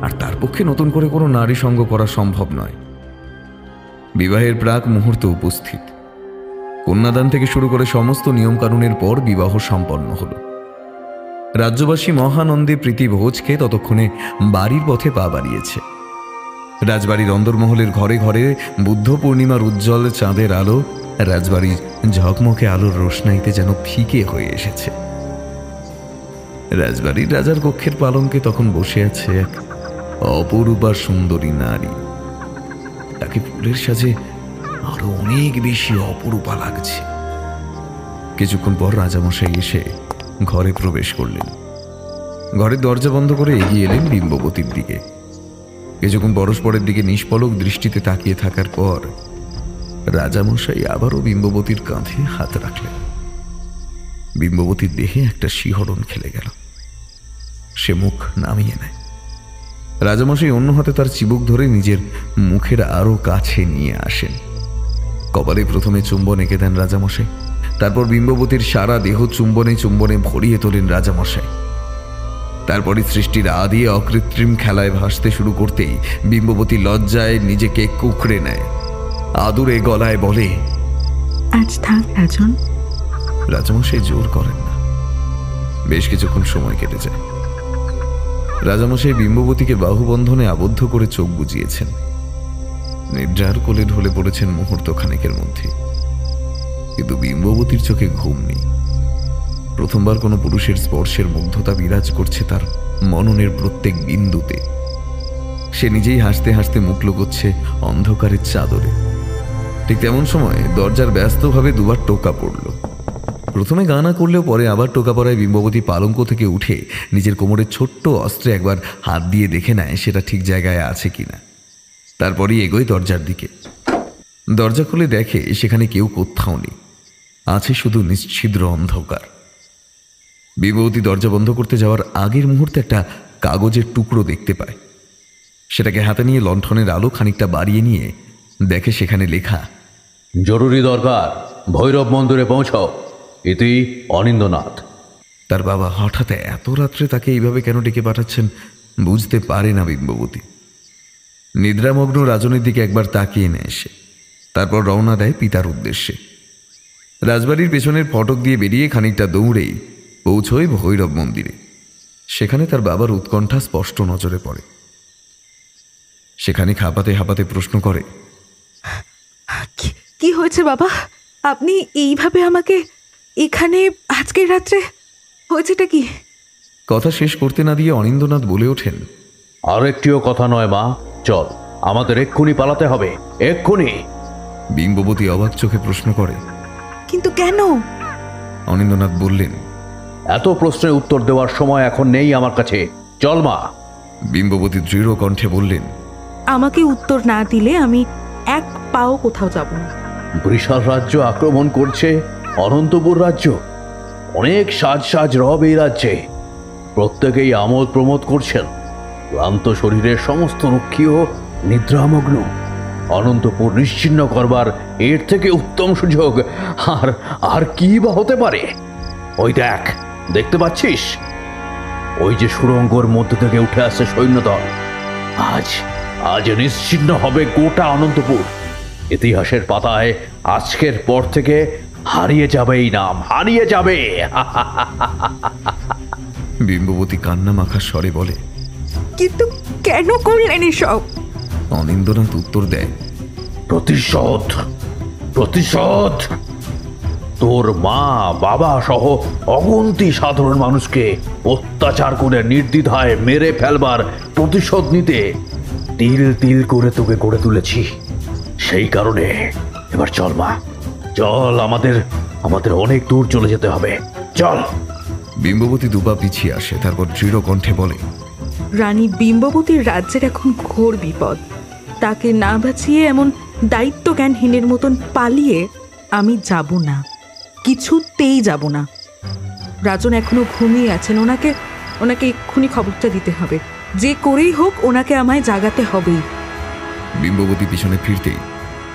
আর তার পক্ষে নতুন করে কোনো নারী সঙ্গ করা সম্ভব নয়। বিবাহের প্রাক মুহূর্ত উপস্থিত। কন্যাদান থেকে শুরু করে সমস্ত নিয়মকানুনের পর বিবাহ সম্পন্ন হল। রাজ্যবাসী মহানন্দে প্রীতিভোজ খেয়ে ততক্ষণে বাড়ির পথে পা বাড়িয়েছে। রাজবাড়ির অন্দরমহলের ঘরে ঘরে বুদ্ধ পূর্ণিমার উজ্জ্বল চাঁদের আলো রাজবাড়ির ঝকমকে আলোর রোশনাইতে যেন ফিকে হয়ে এসেছে। রাজবাড়ির রাজার কক্ষের পালঙ্কে তখন বসে আছে এক অপরূপা সুন্দরী নারী। তাকে ফুলের সাজে আরো অনেক বেশি অপরূপা লাগছে। কিছুক্ষণ পর রাজামশাই এসে ঘরে প্রবেশ করলেন। ঘরের দরজা বন্ধ করে এগিয়ে এলেন বিম্ববতীর দিকে। কিছুক্ষণ পরস্পরের দিকে নিষ্পলক দৃষ্টিতে তাকিয়ে থাকার পর রাজামশাই আবারও বিম্ববতীর কাঁধে হাত রাখলেন। বিম্ববতীর দেহে একটা শিহরণ খেলে গেল। সে মুখ নামিয়ে নেয়। রাজামশাই অন্য হাতে তার চিবুক ধরে নিজের মুখের আরো কাছে নিয়ে আসেন। কপালে প্রথমে চুম্বন এঁকে দেন রাজামশাই। তারপর বিম্ববতীর সারা দেহ চুম্বনে চুম্বনে ভরিয়ে তোলেন রাজামশাই। তারপরে সৃষ্টির আদি অকৃত্রিম খেলায় ভাসতে শুরু করতেই বিম্ববতী লজ্জায় নিজেকে কুঁকড়ে নেয়। আদুরে গলায় বলে, আজ থাক রাজন। রাজামশাই জোর করেন না। বেশ কিছুক্ষণ সময় কেটে যায়। রাজামশাই বিম্ববতীকে বাহুবন্ধনে আবদ্ধ করে চোখ বুজিয়েছেন। নিদ্রার কোলে ঢলে পড়েছেন মুহূর্ত খানেকের মধ্যে। কিন্তু বিম্ববতীর চোখে ঘুম নেই। প্রথমবার কোনো পুরুষের স্পর্শের মুগ্ধতা বিরাজ করছে তার মননের প্রত্যেক বিন্দুতে। সে নিজেই হাসতে হাসতে মুখ লুকোচ্ছে অন্ধকারের চাদরে। ঠিক তেমন সময় দরজার ব্যস্তভাবে দুবার টোকা পড়ল। প্রথমে গা না করলেও পরে আবার টোকা পড়ায় বিম্ববতী পালঙ্ক থেকে উঠে নিজের কোমরের ছোট্ট অস্ত্রে একবার হাত দিয়ে দেখে নেয় সেটা ঠিক জায়গায় আছে কিনা। তারপরেই এগোয় দরজার দিকে। দরজা খুলে দেখে সেখানে কেউ কোথাও নেই, আছে শুধু নিশ্ছিদ্র অন্ধকার। বিম্ববতী দরজা বন্ধ করতে যাওয়ার আগের মুহূর্তে একটা কাগজের টুকরো দেখতে পায়। সেটাকে হাতে নিয়ে লণ্ঠনের আলো খানিকটা বাড়িয়ে নিয়ে দেখে সেখানে লেখা, জরুরি দরকার, ভৈরব মন্দিরে পৌঁছাও, ইতি অনিন্দ্যনাথ। তার বাবা হঠাৎ এত রাত্রে তাকে এইভাবে কেন ডেকে পাঠাচ্ছেন বুঝতে পারে না বিম্ববতী। নিদ্রামগ্ন রাজনের দিকে একবার তাকিয়ে নেয় সে, তারপর রওনা দেয় পিতার উদ্দেশ্যে। রাজবাড়ির পেছনের ফটক দিয়ে বেরিয়ে খানিকটা দৌড়েই পৌঁছয় ভৈরব মন্দিরে। সেখানে তার বাবার উৎকণ্ঠা স্পষ্ট নজরে পড়ে। সেখানে হাঁপাতে হাঁপাতে প্রশ্ন করে, কি হয়েছে বাবা? আপনি এইভাবে আমাকে এখানে আজকের রাত্রে, হয়েছেটা কি? কথা শেষ করতে না দিয়ে অনিন্দ্যনাথ বলে ওঠেন, আর একটিও কথা নয় মা, চল, আমাদের এক্ষুনি পালাতে হবে, এক্ষুনি। বিম্ববতী অবাক চোখে প্রশ্ন করে, কিন্তু কেন? অনিন্দ্যনাথ বললেন, এত প্রশ্নের উত্তর দেওয়ার সময় এখন নেই আমার কাছে, চল মা। বিম্ববতী দৃঢ় কণ্ঠে বললেন, আমাকে উত্তর না দিলে আমি এক পাও কোথাও যাব না। বৃষাল রাজ্য আক্রমণ করছে অনন্তপুর রাজ্য। অনেক সাজ রব এই রাজ্যে, প্রত্যেকেই আমোদ প্রমোদ করছেন। ক্লান্ত শরীরের সমস্ত রক্ষীও নিদ্রামগ্ন। অনন্তপুর নিশ্চিহ্ন করবার এর থেকে উত্তম সুযোগ আর কি বা হতে পারে? ওই দেখ, দেখতে পাচ্ছিস? ওই যে সুড়ঙ্গর মধ্য থেকে উঠে আসছে সৈন্যদল। আজ নিশ্চিহ্ন হবে গোটা অনন্তপুর। ইতিহাসের পাতায় আজকের পর থেকে হারিয়ে যাবে এই নাম, হারিয়ে যাবে। বিম্ববতী কান্না মাখা স্বরে বলে, কিন্তু কেন করলেন এসব? অনিন্দ্যনাথ উত্তর দেয়, প্রতিশোধ। তোর মা বাবা সহ অগন্তি সাধারণ মানুষকে অত্যাচার করে নির্দ্বিধায় মেরে ফেলবার প্রতিশোধ নিতে তিল তিল করে তোকে গড়ে তুলেছি। সেই কারণে এবার চল মা, চল, আমাদের অনেক দূর চলে যেতে হবে, চল। বিম্ববতী দুপা পিছিয়ে আসে, তারপর দৃঢ় কণ্ঠে বলে, রানী বিম্ববতীর রাজ্যের এখন ঘোর বিপদ। তাকে না বাঁচিয়ে এমন দায়িত্ব জ্ঞানহীনের মতন পালিয়ে আমি যাব না, কিছুতেই যাব না। রাজন এখনো ঘুমিয়ে আছেন, ওনাকে এক্ষুনি খবরটা দিতে হবে। যে করেই হোক ওনাকে আমায় জাগাতে হবেই। বিম্ববতী পিছনে ফিরতেই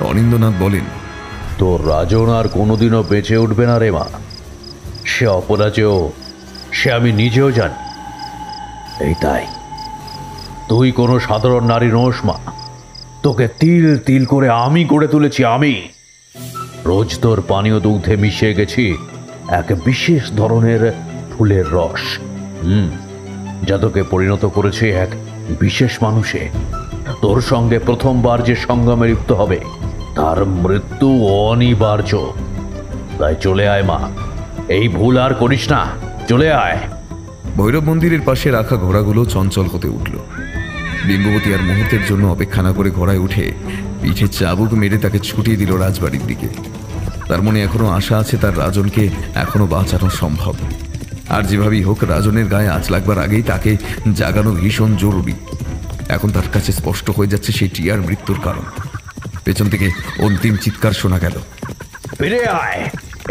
অনিন্দ্যনাথ বলেন, তোর রাজন আর কোনোদিনও বেঁচে উঠবে না রে মা। সে অপরাজেয়, সে আমি নিজেও জানি। এই তাই তুই কোনো সাধারণ নারী নোস মা। তোকে তিল তিল করে আমি গড়ে তুলেছি। আমি রোজ তোর পানীয় দুগ্ধে মিশিয়ে গেছি এক বিশেষ ধরনের ফুলের রস, যা তোকে পরিণত করেছে এক বিশেষ মানুষে। তোর সঙ্গে প্রথমবার যে সঙ্গমে লিপ্ত হবে তার মৃত্যু অনিবার্য। তাই চলে আয় মা, এই ভুল আর করিস না, চলে আয়। ভৈরব মন্দিরের পাশে রাখা ঘোড়াগুলো চঞ্চল হতে উঠল। বিম্ববতী আর মুহূর্তের জন্য অপেক্ষা না করে ঘোড়ায় উঠে পিঠে চাবুক মেরে তাকে ছুটিয়ে দিল রাজবাড়ির দিকে। তার মনে এখনো আশা আছে তার রাজনকে এখনো বাঁচানো সম্ভব। আর যেভাবেই হোক রাজনের গায়ে আঁচ লাগবার আগেই তাকে জাগানো ভীষণ জরুরি। এখন তার কাছে স্পষ্ট হয়ে যাচ্ছে সেই টিয়ার মৃত্যুর কারণ। পেছন থেকে অন্তিম চিৎকার শোনা গেল, ফিরে আয়,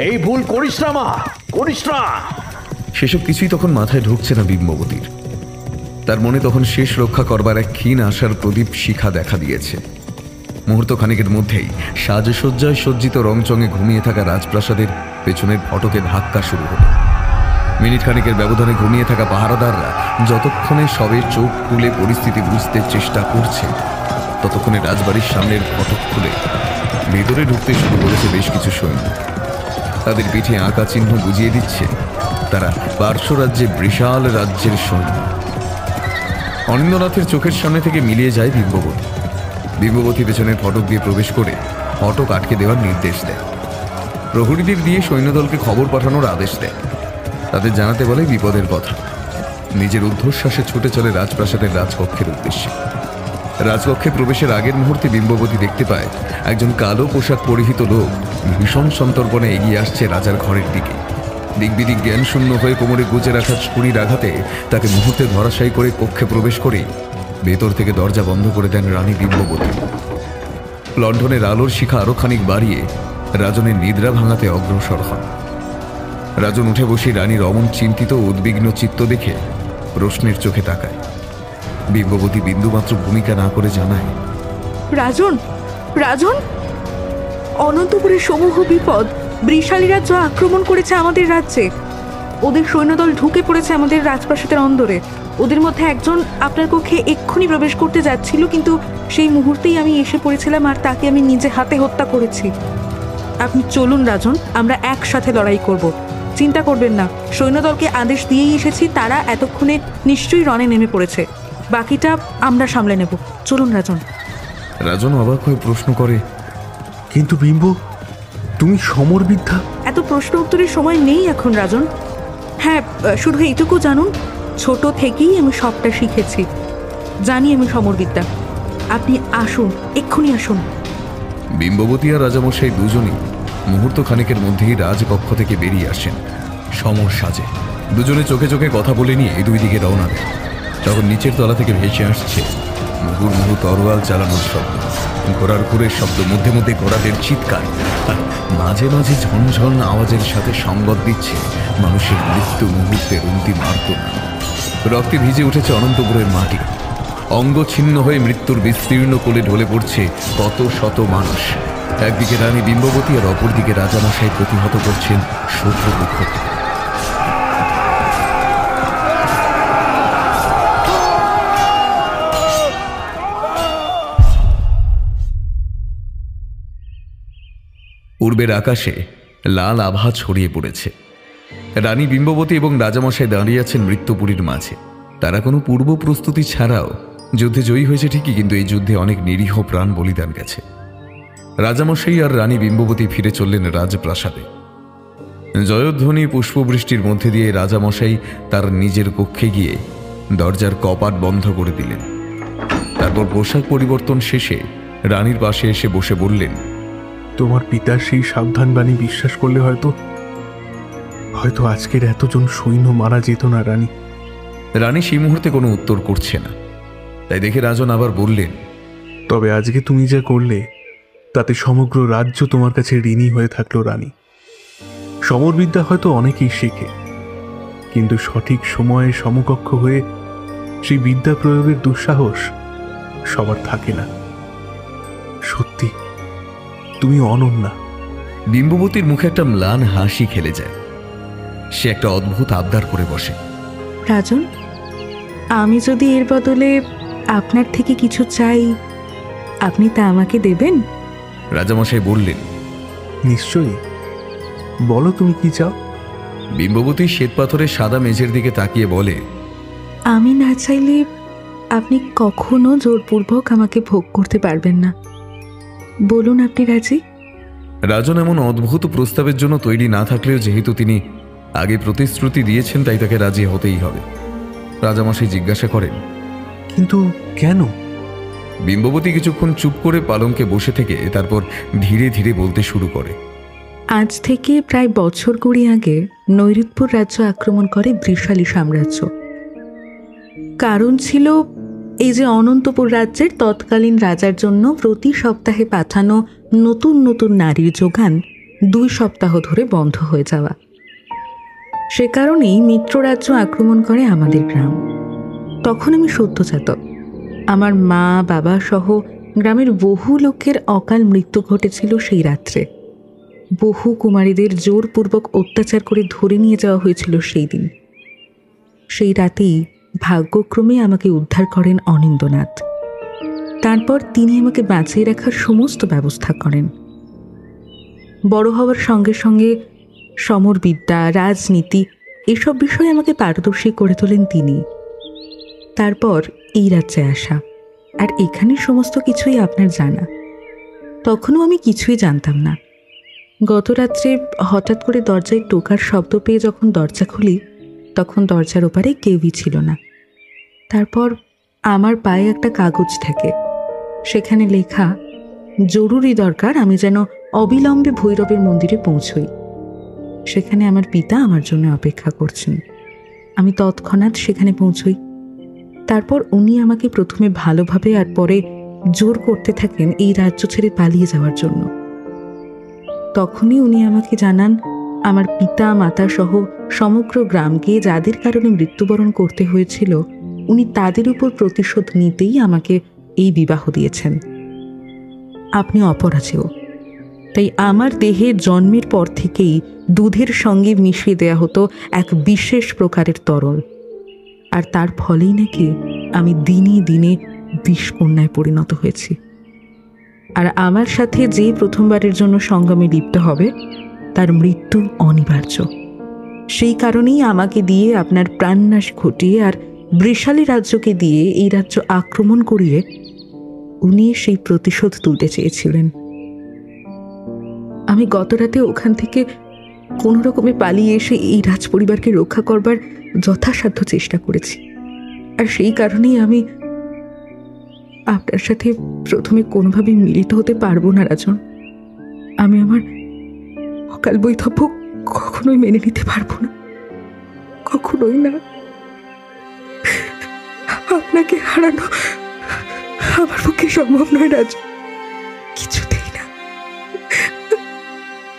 এই ভুল করিস না মা, করিস না। সেসব কিছুই তখন মাথায় ঢুকছে না বিম্ববতীর। তার মনে তখন শেষ রক্ষা করবার এক ক্ষীণ আশার প্রদীপ শিখা দেখা দিয়েছে। মুহূর্ত খানিকের মধ্যেই সাজসজ্জায় সজ্জিত রংচঙে ঘুমিয়ে থাকা রাজপ্রাসাদের পেছনের ফটকে ধাক্কা শুরু হলো। মিনিট খানিকের ব্যবধানে ঘুমিয়ে থাকা পাহারাদাররা যতক্ষণে সবে চোখ খুলে পরিস্থিতি বুঝতে চেষ্টা করছে, ততক্ষণে রাজবাড়ির সামনের ফটক খুলে ভেতরে ঢুকতে শুরু করেছে বেশ কিছু সৈন্য। তাদের পিঠে আঁকা চিহ্ন বুঝিয়ে দিচ্ছে তারা পার্শ্ব রাজ্যে বৃষাল রাজ্যের সৈন্য। অনিন্দ্যনাথের চোখের সামনে থেকে মিলিয়ে যায় বিম্ববতী। বিম্ববতী পেছনের ফটক দিয়ে প্রবেশ করে ফটক আটকে দেওয়ার নির্দেশ দেয়। প্রহরীদের দিয়ে সৈন্যদলকে খবর পাঠানোর আদেশ দেয়। তাদের জানাতে বলে বিপদের কথা। নিজের ঊর্ধ্বশ্বাসে ছুটে চলে রাজপ্রাসাদের রাজকক্ষের উদ্দেশ্যে। রাজকক্ষে প্রবেশের আগের মুহূর্তে বিম্ববতী দেখতে পায় একজন কালো পোশাক পরিহিত লোক ভীষণ সন্তর্পণে এগিয়ে আসছে রাজার ঘরের দিকে। দিকবিদিক জ্ঞান শূন্য হয়ে কোমরে গুজে রাখা ছুরির আঘাতে তাকে মুহূর্তে ধরাশায়ী করে কক্ষে প্রবেশ করেই ভেতর থেকে দরজা বন্ধ করে দেন রানী বিম্ববতী। লণ্ঠনের আলোর শিখা আরো খানিক বাড়িয়ে রাজনের নিদ্রা ভাঙাতে অগ্রসর হন। রাজন উঠে বসে রানীর অমন চিন্তিত ও উদ্বিগ্ন চিত্ত দেখে প্রশ্নের চোখে তাকায়। বিম্ববতী বিন্দুমাত্র ভূমিকা না করে জানায়, রাজন, রাজন, অনন্তপুরের সমূহ বিপদ। বৃষালী রাজ্য আক্রমণ করেছে আমাদের রাজ্যে। ওদের সৈন্যদল ঢুকে পড়েছে আমাদের রাজপ্রাসাদের অন্দরে। ওদের মধ্যে একজন আপনার কক্ষে এক্ষুনি প্রবেশ করতে যাচ্ছিল, কিন্তু সেই মুহূর্তেই আমি এসে পড়েছিলাম আর তাকে আমি নিজে হাতে হত্যা করেছি। আপনি চলুন রাজন, আমরা একসাথে লড়াই করব। চিন্তা করবেন না, সৈন্যদলকে আদেশ দিয়েই এসেছি, তারা এতক্ষণে নিশ্চয়ই রণে নেমে পড়েছে। বাকিটা আমরা সামলে নেব। চলুন রাজন। রাজন অবাক হয়ে প্রশ্ন করে, কিন্তু বিম্ব, তুমি সমরবিদ্যা? এত প্রশ্ন উত্তরের সময় নেই এখন রাজন। হ্যাঁ, শুধু এইটুকু জানুন, ছোট থেকেই আমি সবটা শিখেছি, জানি আমি সমরবিদ্যা। আপনি আসুন, এক্ষুনি আসুন। বিম্ববতী আর রাজামশাই দুজনেই মুহূর্ত খানেকের মধ্যেই রাজকক্ষ থেকে বেরিয়ে আসেন সমর সাজে। দুজনে চোখে চোখে কথা বলে নিয়ে দুই দিকে রওনা দেন। তখন নিচের তলা থেকে ভেসে আসছে মুহুর্মুহু তরোয়াল চালানোর শব্দ, ঘোড়ার ঘুরের শব্দ, মধ্যে মধ্যে ঘোড়াদের চিৎকার, আর মাঝে মাঝে ঝনঝন আওয়াজের সাথে সংবাদ দিচ্ছে মানুষের মৃত্যু মুহূর্তের অন্তিম আর্তনাদ। রক্তে ভিজে উঠেছে অনন্তপুরের মাটি। অঙ্গ ছিন্ন হয়ে মৃত্যুর বিস্তীর্ণ কোলে ঢলে পড়ছে কত শত মানুষ। একদিকে রানী বিম্ববতী আর অপরদিকে রাজামশাই প্রতিহত করছেন শত্রুপক্ষকে। পূর্বের আকাশে লাল আভা ছড়িয়ে পড়েছে। রানী বিম্ববতী এবং রাজামশাই দাঁড়িয়ে আছেন মৃত্যুপুরীর মাঝে। তারা কোনো পূর্ব প্রস্তুতি ছাড়াও যুদ্ধে জয়ী হয়েছে ঠিকই, কিন্তু এই যুদ্ধে অনেক নিরীহ প্রাণ বলিদান গেছে। রাজামশাই আর রানী বিম্ববতী ফিরে চললেন রাজপ্রাসাদে। জয়ধ্বনি পুষ্পবৃষ্টির মধ্যে দিয়ে রাজামশাই তার নিজের কক্ষে গিয়ে দরজার কপাট বন্ধ করে দিলেন। তারপর পোশাক পরিবর্তন শেষে রানীর পাশে এসে বসে বললেন, তোমার পিতার সেই সাবধান বাণী বিশ্বাস করলে হয়তো আজকের এতজন সৈন্য মারা যেত না রানী। রানী সেই মুহূর্তে কোনো উত্তর করছে না। তাই দেখে রাজন আবার বললেন, তবে আজকে তুমি যা করলে তাতে সমগ্র রাজ্য তোমার কাছে ঋণী হয়ে থাকলো রানী। সমরবিদ্যা হয়তো অনেকেই শেখে, কিন্তু সঠিক সময়ে সমকক্ষ হয়ে সেই বিদ্যা প্রয়োগের দুঃসাহস সবার থাকে না। সত্যি তুমি অনন্যা। বিম্ববতীর মুখে একটা ম্লান হাসি খেলে যায়। সে একটা অদ্ভুত আবদার করে বসে, রাজন, আমি যদি এর বদলে আপনার থেকে কিছু চাই, আপনি তা আমাকে দেবেন? রাজামশাই বললেন, নিশ্চয়ই, বলো তুমি কি চাও। বিম্ববতী শ্বেতপাথরের সাদা মেঝের দিকে তাকিয়ে বলে, আমি না চাইলে আপনি কখনো জোরপূর্বক আমাকে ভোগ করতে পারবেন না। বলুন, আপনি রাজি? রাজন এমন অদ্ভুত প্রস্তাবের জন্য তৈরি না থাকলেও যেহেতু তিনি আগে প্রতিশ্রুতি দিয়েছেন, তাই তাকে রাজি হতেই হবে। রাজামশাই জিজ্ঞাসা করেন, কিন্তু কেন? বিম্ববতী কিছুক্ষণ চুপ করে পালঙ্কে বসে থেকে তারপর ধীরে ধীরে বলতে শুরু করে, আজ থেকে প্রায় বছর 20 আগে নৈঋত্যপুর রাজ্য আক্রমণ করে বৃষালী সাম্রাজ্য। কারণ ছিল এই যে অনন্তপুর রাজ্যের তৎকালীন রাজার জন্য প্রতি সপ্তাহে পাঠানো নতুন নতুন নারীর যোগান 2 সপ্তাহ ধরে বন্ধ হয়ে যাওয়া। সে কারণেই মিত্ররাজ্য আক্রমণ করে আমাদের গ্রাম। তখন আমি সদ্যজাত। আমার মা বাবা সহ গ্রামের বহু লোকের অকাল মৃত্যু ঘটেছিল সেই রাত্রে। বহু কুমারীদের জোরপূর্বক অত্যাচার করে ধরে নিয়ে যাওয়া হয়েছিল সেই দিন। সেই রাতেই ভাগ্যক্রমে আমাকে উদ্ধার করেন অনিন্দ্যনাথ। তারপর তিনি আমাকে বাঁচিয়ে রাখার সমস্ত ব্যবস্থা করেন। বড় হওয়ার সঙ্গে সঙ্গে সমরবিদ্যা, রাজনীতি এসব বিষয়ে আমাকে পারদর্শী করে তোলেন তিনি। তারপর এই রাজ্যে আসা, আর এখানে সমস্ত কিছুই আপনার জানা। তখনও আমি কিছুই জানতাম না। গত রাত্রে হঠাৎ করে দরজায় টোকার শব্দ পেয়ে যখন দরজা খুলি, তখন দরজার ওপারে কেউই ছিল না। তারপর আমার পায়ে একটা কাগজ থাকে, সেখানে লেখা, জরুরি দরকার, আমি যেন অবিলম্বে ভৈরবের মন্দিরে পৌঁছই। সেখানে আমার পিতা আমার জন্য অপেক্ষা করছেন। আমি তৎক্ষণাৎ সেখানে পৌঁছই। তারপর উনি আমাকে প্রথমে ভালোভাবে আর পরে জোর করতে থাকেন এই রাজ্য ছেড়ে পালিয়ে যাওয়ার জন্য। তখনই উনি আমাকে জানান, আমার পিতা মাতা সহ সমগ্র গ্রামকে যাদের কারণে মৃত্যুবরণ করতে হয়েছিল, উনি তাদের উপর প্রতিশোধ নিতেই আমাকে এই বিবাহ দিয়েছেন। আপনি অপরাজেয়, তাই আমার দেহে জন্মের পর থেকেই দুধের সঙ্গে মিশিয়ে দেয়া হতো এক বিশেষ প্রকারের তরল, আর তার ফলেই নাকি আমি দিনে দিনে বিষকন্যায় পরিণত হয়েছি। আর আমার সাথে যে প্রথমবারের জন্য সঙ্গমে লিপ্ত হবে তার মৃত্যু অনিবার্য। সেই কারণেই আমাকে দিয়ে আপনার প্রাণনাশ ঘটিয়ে আর বৃষালী রাজ্যকে দিয়ে এই রাজ্য আক্রমণ করিয়ে উনি সেই প্রতিশোধ তুলতে চেয়েছিলেন। আমি গত রাতে ওখান থেকে কোনো রকমে পালিয়ে এসে এই রাজ পরিবারকে রক্ষা করবার যথাসাধ্য চেষ্টা করেছি। আর সেই কারণেই আমি আপনার সাথে প্রথমে কোনোভাবেই মিলিত হতে পারবো না রাজন। আমি আমার অকাল বৈধব্য কখনোই মেনে নিতে পারবো না, কখনোই না। আপনাকে হারানো আমার পক্ষে সম্ভব নয় রাজন, কিছুতেই না।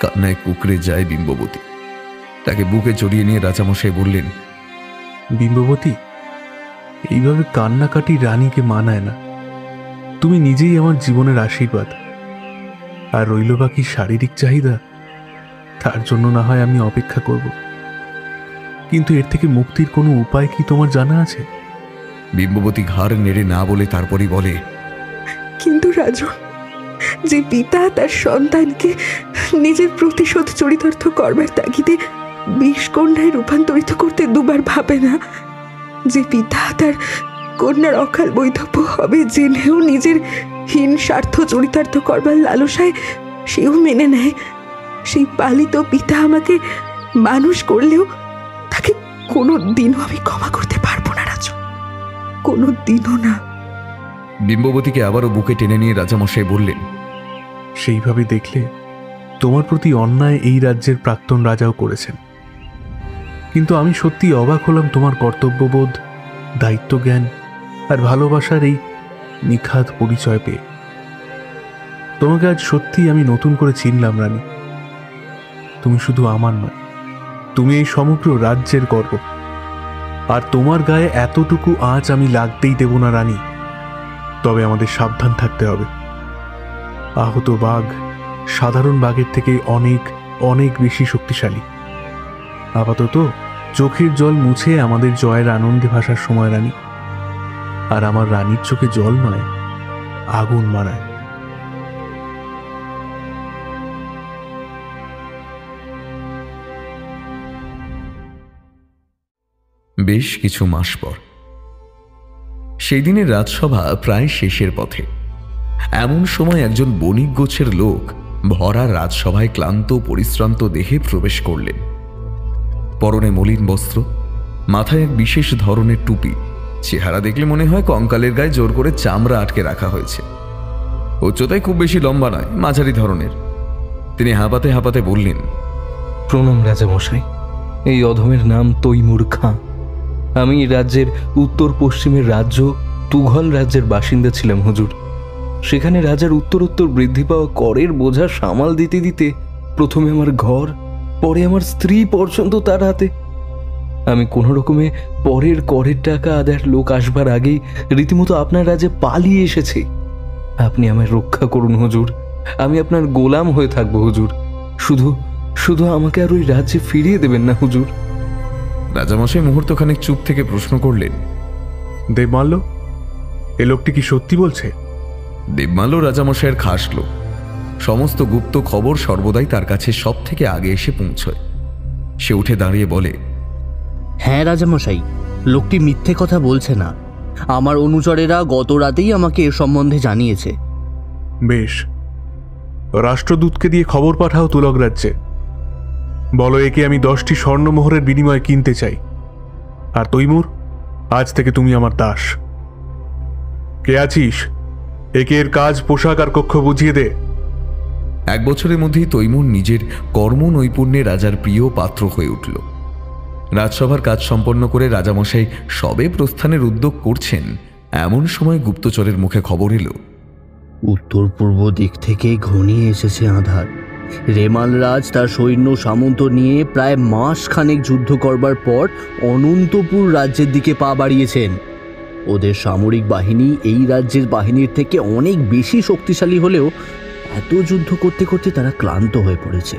কান্নায় কুকড়ে যায় বিম্ববতী। তাকে বুকে জড়িয়ে নিয়ে রাজামশাই বললেন, বিম্ববতী, এইভাবে কান্নাকাটি রানীকে মানায় না। তুমি নিজেই আমার জীবনের আশীর্বাদ, আর রইল বাকি শারীরিক চাহিদা, তার জন্য না হয় আমি অপেক্ষা করব, কিন্তু এর থেকে মুক্তির কোনো উপায় কি তোমার জানা আছে? বিম্ববতী ঘাড় নেড়ে না বলে তারপরই বলে, কিন্তু রাজন, যে পিতা তার সন্তানকে নিজের প্রতিশোধ চরিতার্থ করবার তাগিদে বিষকন্যায় রূপান্তরিত করতে দুবার ভাবে না, যে পিতা তার কন্যার অকাল বৈধব্য হবে জেনেও নিজের হীন স্বার্থ চরিতার্থ করবার লালসায় সেও মেনে নেয়, সেই পালিত পিতা আমাকে মানুষ করলেও তাকে কোনো দিনও আমি ক্ষমা করতে পারবো না রাজন, কোনো দিনও না। বিম্ববতীকে আবারও বুকে টেনে নিয়ে রাজামশাই বললেন, সেইভাবে দেখলে তোমার প্রতি অন্যায় এই রাজ্যের প্রাক্তন রাজাও করেছেন, কিন্তু আমি সত্যি অবাক হলাম তোমার কর্তব্যবোধ, দায়িত্বজ্ঞান আর ভালোবাসার এই নিখাদ পরিচয় পেয়ে। তোমাকে আজ সত্যিই আমি নতুন করে চিনলাম রানী। তুমি শুধু আমার নয়, তুমি এই সমগ্র রাজ্যের গর্ব, আর তোমার গায়ে এতটুকু আঁচ আমি লাগতেই দেব না রানী। তবে আমাদের সাবধান থাকতে হবে। আহত বাঘ সাধারণ বাঘের থেকে অনেক অনেক বেশি শক্তিশালী। আপাতত চোখের জল মুছে আমাদের জয়ের আনন্দে ভাসার সময় রানী, আর আমার রানীর চোখে জল নয়, আগুন মারায়। বেশ কিছু মাস পর সেই দিনের রাজসভা প্রায় শেষের পথে। এমন সময় একজন বণিক গোছের লোক ভরা রাজসভায় ক্লান্ত পরিশ্রান্ত দেহে প্রবেশ করলেন। পরনে মলিন বস্ত্র, মাথায় এক বিশেষ ধরনের টুপি। চেহারা দেখলে মনে হয় কঙ্কালের গায়ে জোর করে চামড়া আটকে রাখা হয়েছে। উচ্চতায় খুব বেশি লম্বা নয়, মাঝারি ধরনের। তিনি হাঁপাতে হাঁপাতে বললেন, প্রণাম রাজামশাই, এই অধমের নাম তৈমুর খাঁ। আমি রাজ্যের উত্তর পশ্চিমের রাজ্য তুঘল রাজ্যের বাসিন্দা ছিলাম হুজুর। সেখানে রাজার উত্তরোত্তর বৃদ্ধি পাওয়া করের বোঝা সামাল দিতে দিতে প্রথমে আমার ঘর, পরে আমার স্ত্রী পর্যন্ত তার হাতে। আমি কোনো রকমে পরের করের টাকা আদায়ের লোক আসবার আগেই রীতিমতো আপনার রাজ্যে পালিয়ে এসেছি। আপনি আমায় রক্ষা করুন হুজুর, আমি আপনার গোলাম হয়ে থাকবো হুজুর। শুধু শুধু আমাকে আর ওই রাজ্যে ফিরিয়ে দেবেন না হুজুর। রাজামশাই মুহূর্তখানেক চুপ থেকে প্রশ্ন করলেন, দেবমাল্য, এ লোকটি কি সত্যি বলছে? দেবমাল্য রাজামশাইয়ের খাস লোক। সমস্ত গুপ্ত খবর সর্বদাই তার কাছে সব থেকে আগে এসে পৌঁছয়। সে উঠে দাঁড়িয়ে বলে, হ্যাঁ রাজামশাই, লোকটি মিথ্যে কথা বলছে না। আমার অনুচরেরা গত রাতেই আমাকে এ সম্বন্ধে জানিয়েছে। বেশ, রাষ্ট্রদূতকে দিয়ে খবর পাঠাও তুলক রাজ্যে। বলো, একে আমি 10টি স্বর্ণমোহরের বিনিময়ে কিনতে চাই। আর তৈমুর, আজ থেকে তুমি আমার দাস। কে আছিস? একে এর কাজ, পোশাক আর কক্ষ বুঝিয়ে দে। 1 বছরের মধ্যেই তৈমুর নিজের কর্ম নৈপুণ্যে রাজার প্রিয় পাত্র হয়ে উঠল। রাজসভার কাজ সম্পন্ন করে রাজামশাই সবে প্রস্থানের উদ্যোগ করছেন, এমন সময় গুপ্তচরের মুখে খবর এলো, উত্তর পূর্ব দিক থেকে ঘনিয়ে এসেছে আঁধার। রেমাল রাজ তার সৈন্য সামন্ত নিয়ে প্রায় মাস খানেক যুদ্ধ করবার পর অনন্তপুর রাজ্যের দিকে পা বাড়িয়েছেন। ওদের সামরিক বাহিনী এই রাজ্যের বাহিনীর থেকে অনেক বেশি শক্তিশালী হলেও এত যুদ্ধ করতে করতে তারা ক্লান্ত হয়ে পড়েছে।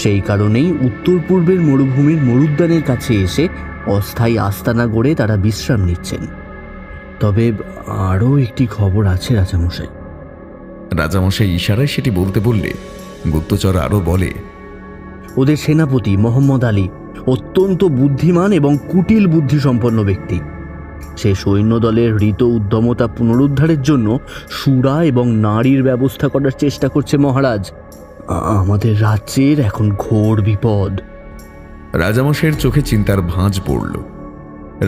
সেই কারণেই উত্তর পূর্বের মরুভূমির মরুদ্যানের কাছে এসে অস্থায়ী আস্তানা গড়ে তারা বিশ্রাম নিচ্ছেন। তবে আরও একটি খবর আছে রাজামশাই। রাজামশাই ইশারায় সেটি বলতে বললে গুপ্তচর আরও বলে, ওদের সেনাপতি মোহাম্মদ আলী অত্যন্ত বুদ্ধিমান এবং কুটিল বুদ্ধিসম্পন্ন ব্যক্তি। সে সৈন্যদলের হৃত উদ্যমতা পুনরুদ্ধারের জন্য সুরা এবং নারীর ব্যবস্থা করার চেষ্টা করছে মহারাজ। আমাদের রাজ্যের এখন ঘোর বিপদ। রাজামশাইয়ের চোখে চিন্তার ভাঁজ পড়ল।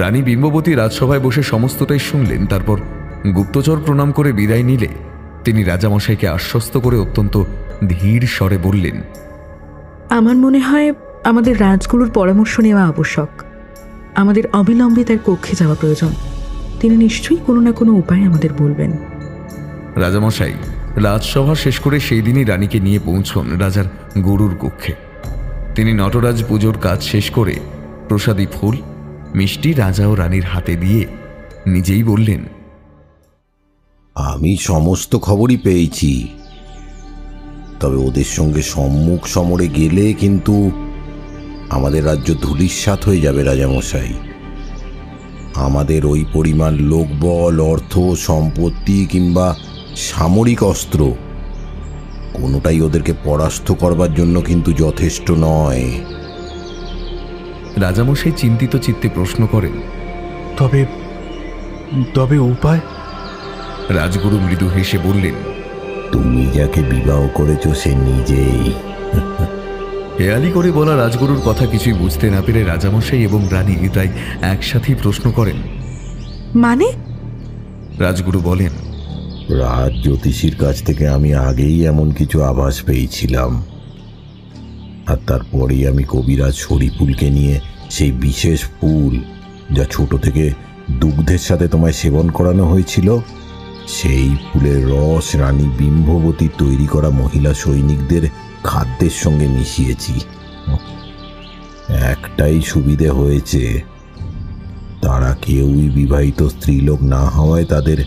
রানী বিম্ববতী রাজসভায় বসে সমস্তটাই শুনলেন। তারপর গুপ্তচর প্রণাম করে বিদায় নিলে তিনি রাজামশাইকে আশ্বস্ত করে অত্যন্ত ধীর স্বরে বললেন, আমার মনে হয় আমাদের রাজগুরুর পরামর্শ নেওয়া আবশ্যক। আমাদের অবিলম্বে তার কক্ষে যাওয়া প্রয়োজন। তিনি নিশ্চয়ই কোনো না কোনো উপায় আমাদের বলবেন। রাজামশাই রাজসভা শেষ করে সেই দিনই রানীকে নিয়ে পৌঁছন রাজার গরুর কক্ষে। তিনি নটরাজ পুজোর কাজ শেষ করে প্রসাদী ফুল মিষ্টি রাজা ও রানীর হাতে দিয়ে নিজেই বললেন, আমি সমস্ত খবরই পেয়েছি, তবে ওদের সঙ্গে সম্মুখ সমরে গেলে কিন্তু আমাদের রাজ্য ধূলিসাৎ হয়ে যাবে রাজামশাই। আমাদের ওই পরিমাণ লোকবল, অর্থ, সম্পত্তি কিংবা সামরিক অস্ত্র কোনোটাই ওদেরকে পরাস্ত করবার জন্য কিন্তু যথেষ্ট নয়। রাজামশাই চিন্তিত চিত্তে প্রশ্ন করেন, তবে তবে উপায়? রাজগুরু মৃদু হেসে বললেন, তুমি যাকে বিবাহ করেছ সে নিজেই। হেয়ালি করে বলা রাজগুরুর কথা কিছুই বুঝতে না পেরে রাজামশাই এবং রানী তাই একসাথেই প্রশ্ন করেন, মানে? রাজগুরু বলেন, রাজ জ্যোতিষীর কাছ থেকে আমি আগেই এমন কিছু আভাস পেয়েছিলাম, আর তারপরেই আমি কবিরাজ শরীফুলকে নিয়ে সেই বিশেষ ফুল যা ছোট থেকে দুগ্ধের সাথে তোমায় সেবন করানো হয়েছিল, সেই ফুলের রস রানী বিম্ববতীর তৈরি করা মহিলা সৈনিকদের খাদ্যের সঙ্গে মিশিয়েছি। একটাই সুবিধে হয়েছে, তারা কেউই বিবাহিত স্ত্রীলোক না হওয়ায় তাদের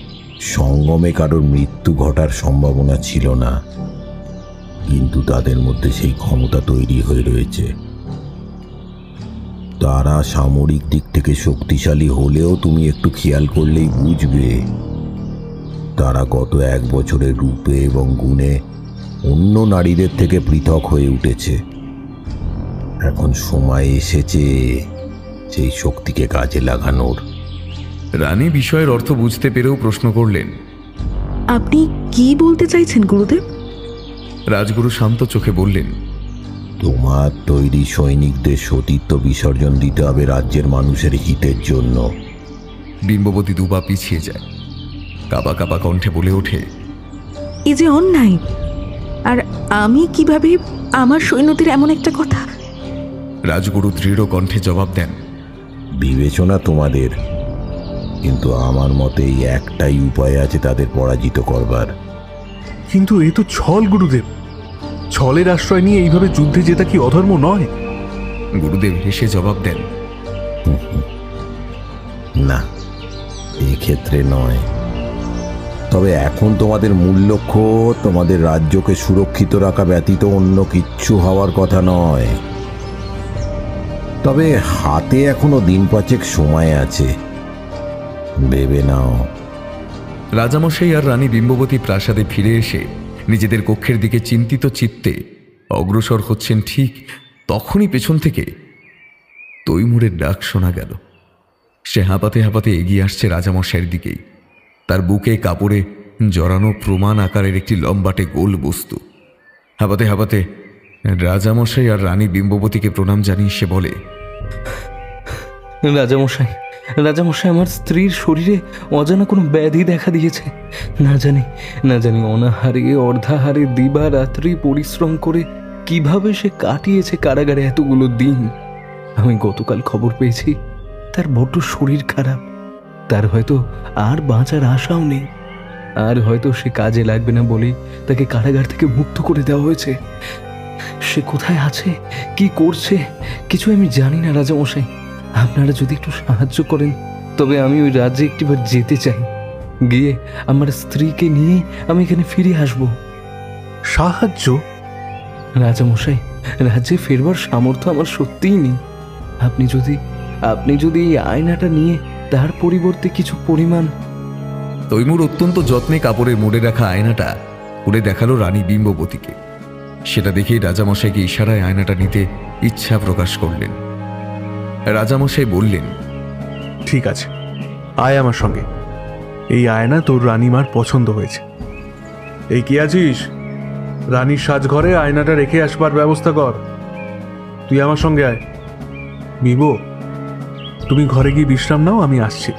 সঙ্গমে কারোর মৃত্যু ঘটার সম্ভাবনা ছিল না, কিন্তু তাদের মধ্যে সেই ক্ষমতা তৈরি হয়ে রয়েছে। তারা সামরিক দিক থেকে শক্তিশালী হলেও তুমি একটু খেয়াল করলেই বুঝবে তারা গত 1 বছরের রূপে এবং গুণে অন্য নারীদের থেকে পৃথক হয়ে উঠেছে। এখন সময় এসেছে সেই শক্তিকে কাজে লাগানোর। রানী বিষয়ের অর্থ বুঝতে পেরেও প্রশ্ন করলেন, আপনি কি বলতে চাইছেন গুরুদেব? রাজগুরু শান্ত চোখে বললেন, তোমার তৈরি সৈনিকদের সতীত্ব বিসর্জন দিতে হবে রাজ্যের মানুষের হিতের জন্য। বিম্ববতী দুপা পিছিয়ে যায়, কাঁপা কাঁপা কণ্ঠে বলে ওঠে, এই যে অন্যায়। আর আমি কিভাবে আমার সৈন্যদের এমন একটা কথা? রাজগুরু দৃঢ় কণ্ঠে জবাব দেন, বিবেচনা তোমাদের, কিন্তু আমার মতে এই একটাই উপায় আছে তাদের পরাজিত করবার। কিন্তু এ তো ছল গুরুদেব। ছলের আশ্রয় নিয়ে এইভাবে যুদ্ধে জেতা কি অধর্ম নয়? গুরুদেব হেসে জবাব দেন, না, এক্ষেত্রে নয়। তবে এখন তোমাদের মূল লক্ষ্য তোমাদের রাজ্যকে সুরক্ষিত রাখা ব্যতীত অন্য কিচ্ছু হওয়ার কথা নয়। তবে হাতে এখনো 1 পাঁচেক সময় আছে, ভেবে নাও। রাজামশাই আর রানী বিম্ববতী প্রাসাদে ফিরে এসে নিজেদের কক্ষের দিকে চিন্তিত চিত্তে অগ্রসর হচ্ছেন, ঠিক তখনই পেছন থেকে তৈমুরের ডাক শোনা গেল। সে হাঁপাতে হাঁপাতে এগিয়ে আসছে রাজামশাইয়ের দিকেই। তার বুকে কাপড়ে জড়ানো প্রমাণ আকারের একটি লম্বাটে গোল বস্তু। হাঁপাতে হাঁপাতে রাজামশাই আর রানী বিম্ববতীকে প্রণাম জানিয়ে সে বলে, রাজামশাই, রাজামশাই, আমার স্ত্রীর শরীরে অজানা কোনো ব্যাধি দেখা দিয়েছে। না জানি অনাহারে অর্ধাহারে দিবারাত্রি পরিশ্রম করে কিভাবে সে কাটিয়েছে কারাগারে এতগুলো দিন। আমি গতকাল খবর পেয়েছি তার বড্ড শরীর খারাপ, তার হয়তো আর বাঁচার আশাও নেই, আর হয়তো সে কাজে লাগবে না বলেই তাকে কারাগার থেকে মুক্ত করে দেওয়া হয়েছে। সে কোথায় আছে, কি করছে, কিছু আমি জানি না রাজামশাই। আপনারা যদি একটু সাহায্য করেন তবে আমি ওই রাজ্যে একটিবার যেতে চাই। গিয়ে আমার স্ত্রীকে নিয়ে আমি এখানে ফিরে আসব। সাহায্য? রাজামশাই, রাজ্যে ফেরবার সামর্থ্য আমার সত্যিই নেই। আপনি যদি এই আয়নাটা নিয়ে তার পরিবর্তে কিছু পরিমাণ। তৈমুর অত্যন্ত যত্নে কাপড়ের মোড়ে রাখা আয়নাটা করে দেখালো রানী বিম্ববতীকে। সেটা দেখেই রাজামশাইকে ইশারায় আয়নাটা নিতে ইচ্ছা প্রকাশ করলেন। রাজামশাই বললেন, ঠিক আছে, আয় আমার সঙ্গে। এই আয়না তোর রানীমার পছন্দ হয়েছে। এই কি আছিস? রানীর সাজঘরে আয়নাটা রেখে আসবার ব্যবস্থা কর। তুই আমার সঙ্গে আয়। বিম্ব, তুমি ঘরে গিয়ে বিশ্রাম নাও, আমি আসছি।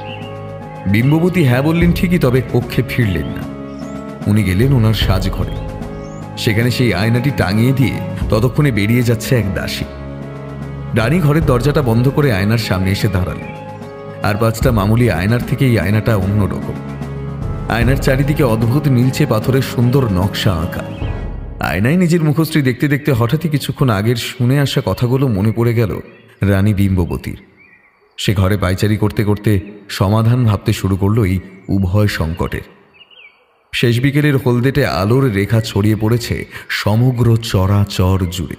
বিম্ববতী হ্যাঁ বললেন ঠিকই, তবে কক্ষে ফিরলেন না। উনি গেলেন ওনার সাজঘরে। সেখানে সেই আয়নাটি টাঙিয়ে দিয়ে ততক্ষণে বেরিয়ে যাচ্ছে এক দাসী। রানী ঘরের দরজাটা বন্ধ করে আয়নার সামনে এসে দাঁড়ালেন। আর 5টা মামুলি আয়নার থেকে এই আয়নাটা অন্যরকম। আয়নার চারিদিকে অদ্ভুত নীলচে পাথরের সুন্দর নকশা আঁকা। আয়নায় নিজের মুখশ্রী দেখতে দেখতে হঠাৎই কিছুক্ষণ আগের শুনে আসা কথাগুলো মনে পড়ে গেল রানী বিম্ববতীর। সে ঘরে পায়চারি করতে করতে সমাধান ভাবতে শুরু করলো এই উভয় সংকটের। শেষ বিকেলের হলদেটে আলোর রেখা ছড়িয়ে পড়েছে সমগ্র চরাচর জুড়ে।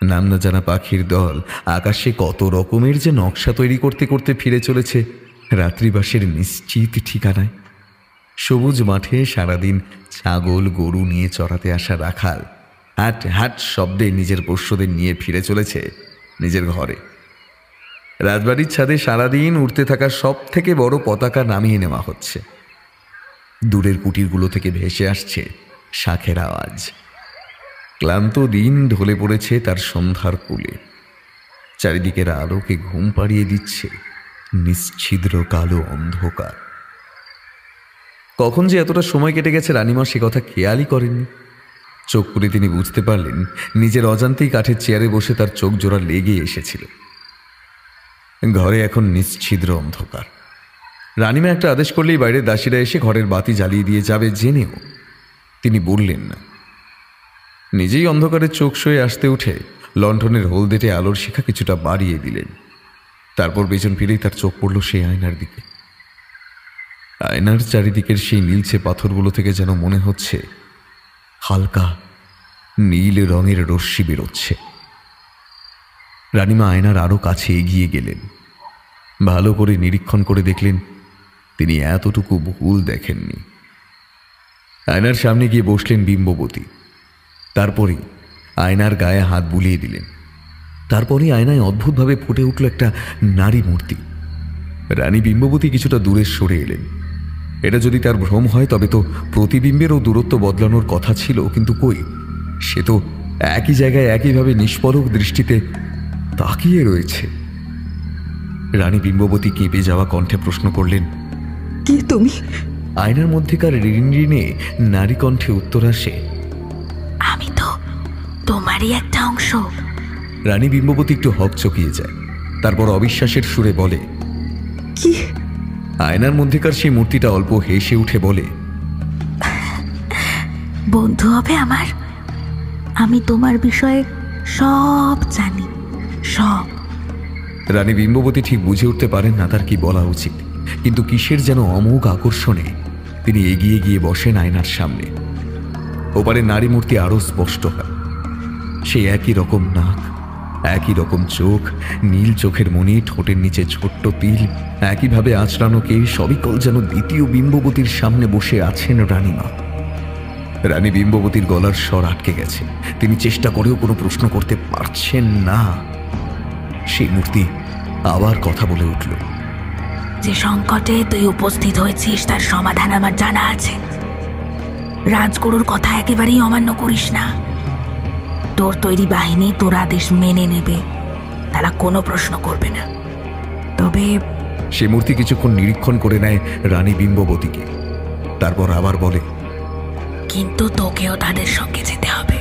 নাম না জানা পাখির দল আকাশে কত রকমের যে নকশা তৈরি করতে করতে ফিরে চলেছে রাত্রিবাসের নিশ্চিত ঠিকানায়। সবুজ মাঠে সারাদিন ছাগল গরু নিয়ে চড়াতে আসা রাখাল হাট হাট শব্দে নিজের পোষ্যদের নিয়ে ফিরে চলেছে নিজের ঘরে। রাজবাড়ির ছাদে সারাদিন উড়তে থাকা সব থেকে বড় পতাকা নামিয়ে নেওয়া হচ্ছে। দূরের কুটিরগুলো থেকে ভেসে আসছে শাঁখের আওয়াজ। ক্লান্ত দিন ঢলে পড়েছে তার সন্ধ্যার কূলে। চারিদিকের আলোকে ঘুম পাড়িয়ে দিচ্ছে নিশ্ছিদ্র কালো অন্ধকার। কখন যে এতটা সময় কেটে গেছে রানীমা সে কথা খেয়ালই করেননি। চোখ খুলে তিনি বুঝতে পারলেন নিজের অজান্তেই কাঠের চেয়ারে বসে তার চোখ জোড়া লেগে এসেছিল। ঘরে এখন নিশ্ছিদ্র অন্ধকার। রানীমা একটা আদেশ করলেই বাইরের দাসীরা এসে ঘরের বাতি জ্বালিয়ে দিয়ে যাবে জেনেও তিনি বললেন না। নিজেই অন্ধকারে চোখ সয়ে আসতে উঠে লণ্ঠনের হলদেটে আলোর শিখা কিছুটা বাড়িয়ে দিলেন। তারপর পেছন ফিরেই তার চোখ পড়ল সেই আয়নার দিকে। আয়নার চারিদিকের সেই নীলচে পাথরগুলো থেকে যেন মনে হচ্ছে হালকা নীল রঙের রশ্মি বেরোচ্ছে। রানীমা আয়নার আরো কাছে এগিয়ে গেলেন। ভালো করে নিরীক্ষণ করে দেখলেন তিনি এতটুকু ভুল দেখেননি। আয়নার সামনে গিয়ে বসলেন বিম্ববতী। তারপরে আয়নার গায়ে হাত বুলিয়ে দিলেন। তারপরে আয়নায় অদ্ভুতভাবে ফুটে উঠল একটা নারী মূর্তি। রানী বিম্ববতী কিছুটা দূরে সরে এলেন। এটা যদি তার ভ্রম হয় তবে তো প্রতিবিম্বেরও দূরত্ব বদলানোর কথা ছিল, কিন্তু কই, সে তো একই জায়গায় একইভাবে নিষ্পলক দৃষ্টিতে তাকিয়ে রয়েছে। রানী বিম্ববতী কেঁপে যাওয়া কণ্ঠে প্রশ্ন করলেন, কি তুমি? আয়নার মধ্যেকার রিনে নারী কণ্ঠে উত্তর আসে, আমি তো তোমারই একটা অংশ। রানী বিম্ববতী একটু হকচকিয়ে যায়। তারপর অবিশ্বাসের সুরে বলে, কি? আয়নার মধ্যেকার সেই মূর্তিটা অল্প হেসে উঠে বলে, বন্ধু হবে আমার? আমি তোমার বিষয়ে সব জানি, সব। রানী বিম্ববতী ঠিক বুঝে উঠতে পারেন না তার কি বলা উচিত, কিন্তু কিসের যেন অমোঘ আকর্ষণে তিনি এগিয়ে গিয়ে বসেন আয়নার সামনে। ওপারে নারী মূর্তি আরো স্পষ্ট হয়। সেই একই রকম নাক, একই রকম চোখ, নীল চোখের মনি, ঠোঁটের নিচে ছোট্ট তিল, একইভাবে আঁচড়ানো কেশ, সবিকল যেন দ্বিতীয় বিম্ববতীর সামনে বসে আছেন রানীমা। রানী বিম্ববতীর গলার স্বর আটকে গেছে। তিনি চেষ্টা করেও কোনো প্রশ্ন করতে পারছেন না। সেই মূর্তি আবার কথা বলে উঠল, যে সংকটে তুই উপস্থিত হয়েছিস তার সমাধান আমার জানা আছে। রাজগুরুর কথা একেবারেই অমান্য করিস না। তোর তৈরি বাহিনী তোর আদেশ মেনে নেবে, তারা কোনো প্রশ্ন করবে না। তবে সে মূর্তি কিছুক্ষণ নিরীক্ষণ করে নেয় রানী বিম্ববতীকে, তারপর আবার বলে, কিন্তু তোকেও তাদের সঙ্গে যেতে হবে,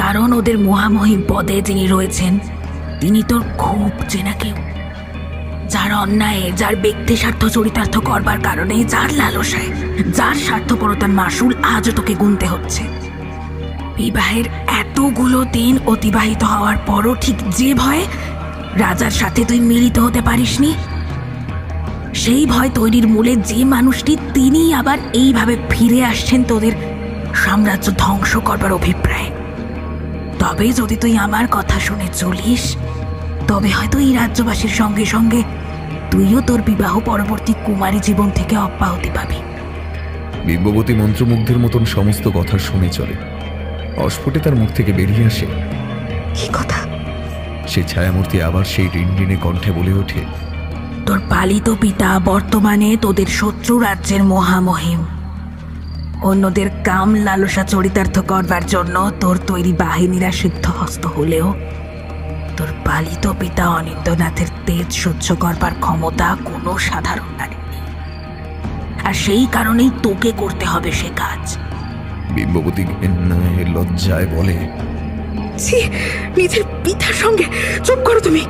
কারণ ওদের মহামহিম পদে যিনি রয়েছেন তিনি তোর খুব চেনা কেউ, যার অন্যায়ে, যার ব্যক্তি স্বার্থ চরিতার্থ করবার কারণে, যার লালসায়, যার স্বার্থপরতার মাসুল আজও তোকে গুনতে হচ্ছে। বিবাহের এতগুলো দিন অতিবাহিত হওয়ার পরও ঠিক যে ভয়ে রাজার সাথে তুই মিলিত হতে পারিসনি, সেই ভয় তৈরির মূলে যে মানুষটি, তিনি আবার এইভাবে ফিরে আসছেন তোদের সাম্রাজ্য ধ্বংস করবার অভিপ্রায়। তবে যদি তুই আমার কথা শুনে চলিস, তবে হয়তো এই রাজ্যবাসীর সঙ্গে সঙ্গে তুইও তোর বিবাহ পরবর্তী কুমারী জীবন থেকে অব্যাহতি পাবি। বিম্ববতী মন্ত্রমুগ্ধের মতন সমস্ত কথা শুনে চলে। অস্ফুটে তার মুখ থেকে বেরিয়ে আসে, কি কথা? সেই ছায়ামূর্তি আবার সেই রিনরিনে কণ্ঠে বলে ওঠে, তোর পালিত পিতা বর্তমানে তোদের শত্রু রাজ্যের মহামহিম। অন্যদের কাম লালসা চরিতার্থ করবার জন্য তোর তৈরি বাহিনীরা সিদ্ধহস্ত হলেও তোর পালিত পিতা অনিন্দ্যনাথের তেজ সহ্য করবার ক্ষমতা কোনো সাধারণ নারীর নেই, আর সেই কারণেই তোকে করতে হবে সে কাজ। বিম্ববতী ঘৃণায় লজ্জায় বলে, নিজের পিতার সঙ্গে। চুপ করো তুমি।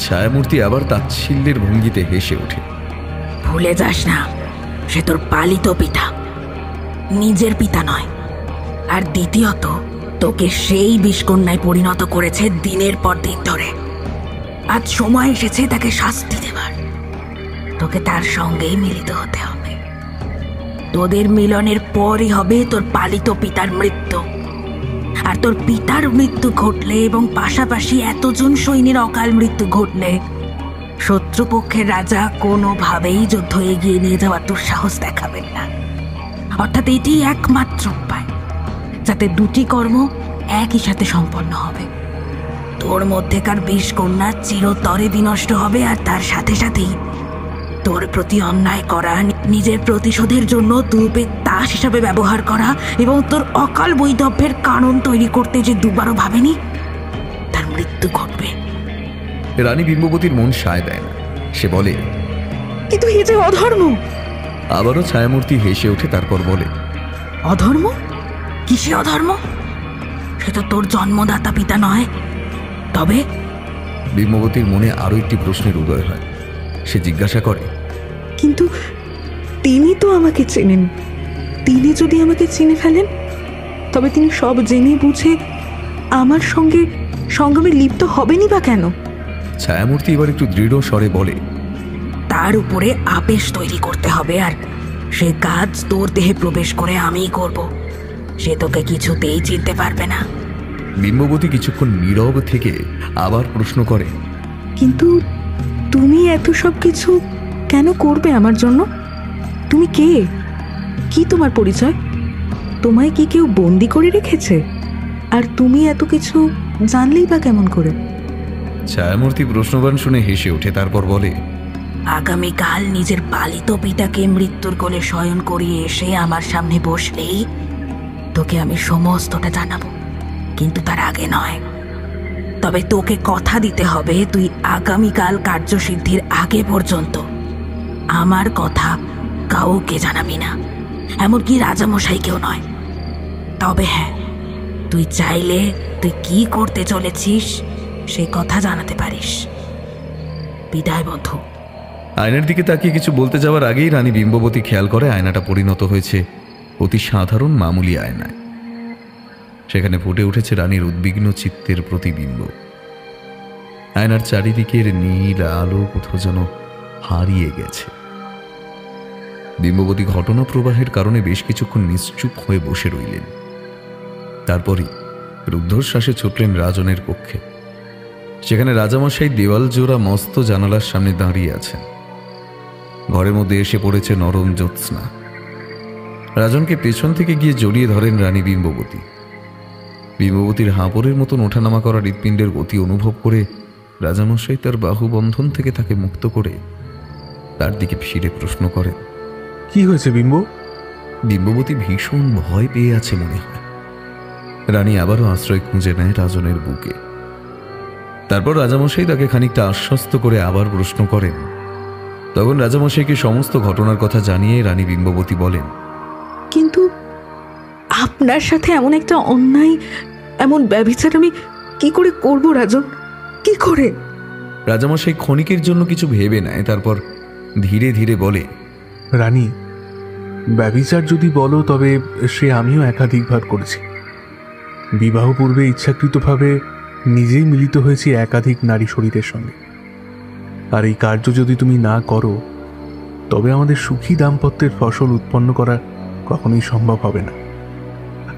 ছায়ামূর্তি আবার তাচ্ছিল্যের ভঙ্গিতে হেসে ওঠে, ভুলে যাস না, সে তোর পালিত পিতা, নিজের পিতা নয়। আর দ্বিতীয়ত, তোকে সেই বিষকন্যায় পরিণত করেছে দিনের পর দিন ধরে। আজ সময় এসেছে তাকে শাস্তি দেবার। তোকে তার সঙ্গেই মিলিত হতে হবে। তোদের মিলনের পরই হবে তোর পালিত পিতার মৃত্যু। আর তোর পিতার মৃত্যু ঘটলে এবং পাশাপাশি এতজন সৈন্যের অকাল মৃত্যু ঘটলে শত্রুপক্ষের রাজা কোনোভাবেই যুদ্ধ এগিয়ে নিয়ে যাওয়ার দুঃসাহস দেখাবেন না। অর্থাৎ এটি একমাত্র উপায় যাতে দুটি কর্ম একই সাথে সম্পন্ন হবে। তোর মধ্যেকার বিষকন্যা চিরতরে বিনষ্ট হবে, আর তার সাথে সাথেই তোর প্রতি অন্যায় করা, নিজের প্রতিশোধের জন্য তুরুপে তাস হিসাবে ব্যবহার করা এবং তোর অকাল বৈধব্যের কারণ তৈরি করতে যে দুবারও ভাবেনি, তার মৃত্যু ঘটবে। রানী বিম্ববতীর মন সায় দেয় না। সে বলে, কিন্তু এ যে অধর্ম। আবারও ছায়ামূর্তি হেসে ওঠে, তারপর বলে, অধর্ম? কিসে অধর্ম? সে তো তোর জন্মদাতা পিতা নয়। তবে বিম্ববতীর মনে আরো একটি প্রশ্নের উদয় হয়। সে জিজ্ঞাসা করে, কিন্তু তিনি তো আমাকে চেনেন। তিনি যদি আমাকে চিনে ফেলেন, তবে তিনি সব জেনে বুঝে আমার সঙ্গে সংগ্রামে লিপ্ত হবেনই বা কেন? ছায়ামূর্তি এবার একটু দৃঢ় স্বরে বলে, তার উপরে আবেশ তৈরি করতে হবে, আর সে কাজ তোর দেহে প্রবেশ করে আমিই করব। সে তোকে কিছুতেই চিনতে পারবে না। বিম্ববতী কিছুক্ষণ নীরব থেকে আবার প্রশ্ন করে, কিন্তু তুমি এত সব কিছু কেন করবে আমার জন্য? তুমি কে? কি তোমার পরিচয়? তোমায় কি কেউ বন্দি করে রেখেছে? আর তুমি এত কিছু জানলেই বা কেমন করে? ছায়ামূর্তি প্রশ্নবান শুনে হেসে ওঠে, তারপর বলে, আগামীকাল নিজের পালিত পিতাকে মৃত্যুর কোলে শয়ন করিয়ে এসে আমার সামনে বসলেই তোকে আমি সমস্তটা জানাবো, কিন্তু তার আগে নয়। তবে তোকে কথা দিতে হবে, তুই আগামীকাল কার্যসিদ্ধির আগে পর্যন্ত আমার কথা কাউকে জানাবি না, এমনকি রাজামশাইকেও নয়। তবে হ্যাঁ, তুই চাইলে তুই কি করতে চলেছিস সে কথা জানাতে পারিস। বিদায় বন্ধু। আয়নার দিকে তাকিয়ে কিছু বলতে যাওয়ার আগেই রানী বিম্ববতী খেয়াল করে আয়নাটা পরিণত হয়েছে অতি সাধারণ মামুলি আয়নায়। সেখানে ফুটে উঠেছে রানীর উদ্বিগ্ন চিত্তের প্রতিবিম্ব। আয়নার চারিদিকের নীল আলো কোথাও যেন হারিয়ে গেছে। বিম্ববতী ঘটনা প্রবাহের কারণে বেশ কিছুক্ষণ নিশ্চুপ হয়ে বসে রইলেন। তারপরই রুদ্ধশ্বাসে ছুটলেন রাজনের কক্ষে। সেখানে রাজামশাই দেওয়াল জোড়া মস্ত জানালার সামনে দাঁড়িয়ে আছেন। ঘরের মধ্যে এসে পড়েছে নরম জ্যোৎস্না। রাজনকে পেছন থেকে গিয়ে জড়িয়ে ধরেন রানী বিম্ববতী। বিম্ববতীর হাঁপড়ের মতন ওঠানামা করা হৃৎপিণ্ডের গতি অনুভব করে রাজামশাই তার বাহুবন্ধন থেকে তাকে মুক্ত করে তার দিকে ফিরে প্রশ্ন করেন, কি হয়েছে বিম্ব? বিম্ববতী ভীষণ ভয় পেয়ে আছে মনে হয়। রানী আবারও আশ্রয় খুঁজে নেয় রাজনের বুকে। তারপর রাজামশাই তাকে খানিকটা আশ্বস্ত করে আবার প্রশ্ন করেন, তখন রাজামশাইকে সমস্ত ঘটনার কথা জানিয়ে রানী বিম্ববতী বলেন, কিন্তু আপনার সাথে এমন একটা অন্যায়, এমন ব্যভিচার আমি কি করে করব রাজন, কি করে? রাজামশাই ক্ষণিকের জন্য কিছু ভেবে নেয়, তারপর ধীরে ধীরে বলে, রানী, ব্যভিচার যদি বলো তবে সে আমিও একাধিকবার করেছি। বিবাহ পূর্বে ইচ্ছাকৃতভাবে নিজেই মিলিত হয়েছি একাধিক নারী শরীরের সঙ্গে। আর এই কার্য যদি তুমি না করো তবে আমাদের সুখী দাম্পত্যের ফসল উৎপন্ন করা কখনোই সম্ভব হবে না।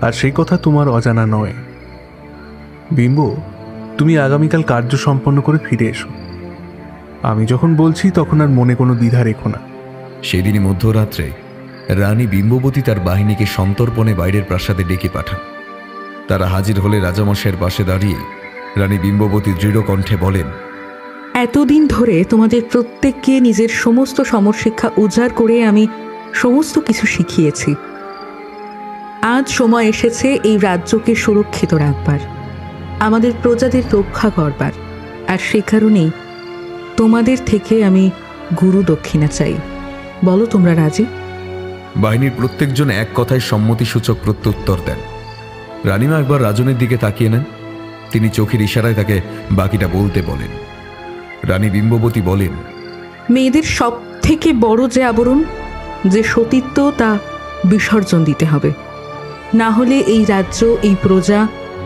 আর সেই কথা তোমার অজানা নয়। বিম্ব, তুমি আগামীকাল কার্য সম্পন্ন করে ফিরে এসো। আমি যখন বলছি তখন আর মনে কোনো দ্বিধা রেখো না। সেদিনই মধ্যরাত্রে রানী বিম্ববতী তার বাহিনীকে সন্তর্পণে বাইরের প্রাসাদে ডেকে পাঠান। তারা হাজির হলে রাজামশাইয়ের পাশে দাঁড়িয়ে রানী বিম্ববতী দৃঢ় কণ্ঠে বলেন, এতদিন ধরে তোমাদের প্রত্যেককে নিজের সমস্ত সমরশিক্ষা উজাড় করে আমি সমস্ত কিছু শিখিয়েছি। আজ সময় এসেছে এই রাজ্যকে সুরক্ষিত রাখবার, আমাদের প্রজাদের রক্ষা করবার। আর সে কারণেই তোমাদের থেকে আমি গুরু দক্ষিণা চাই। বলো, তোমরা রাজি? বাহিনীর প্রত্যেকজন এক কথায় সম্মতিসূচক প্রত্যুত্তর দেন। রানীমা একবার রাজনের দিকে তাকিয়ে নেন। তিনি চোখের ইশারায় তাকে বাকিটা বলতে বলেন। রানী বিম্ববতী বলেন, মেয়েদের সব থেকে বড় যে আবরণ, যে সতীত্ব, তা বিসর্জন দিতে হবে। না হলে এই রাজ্য, এই প্রজা,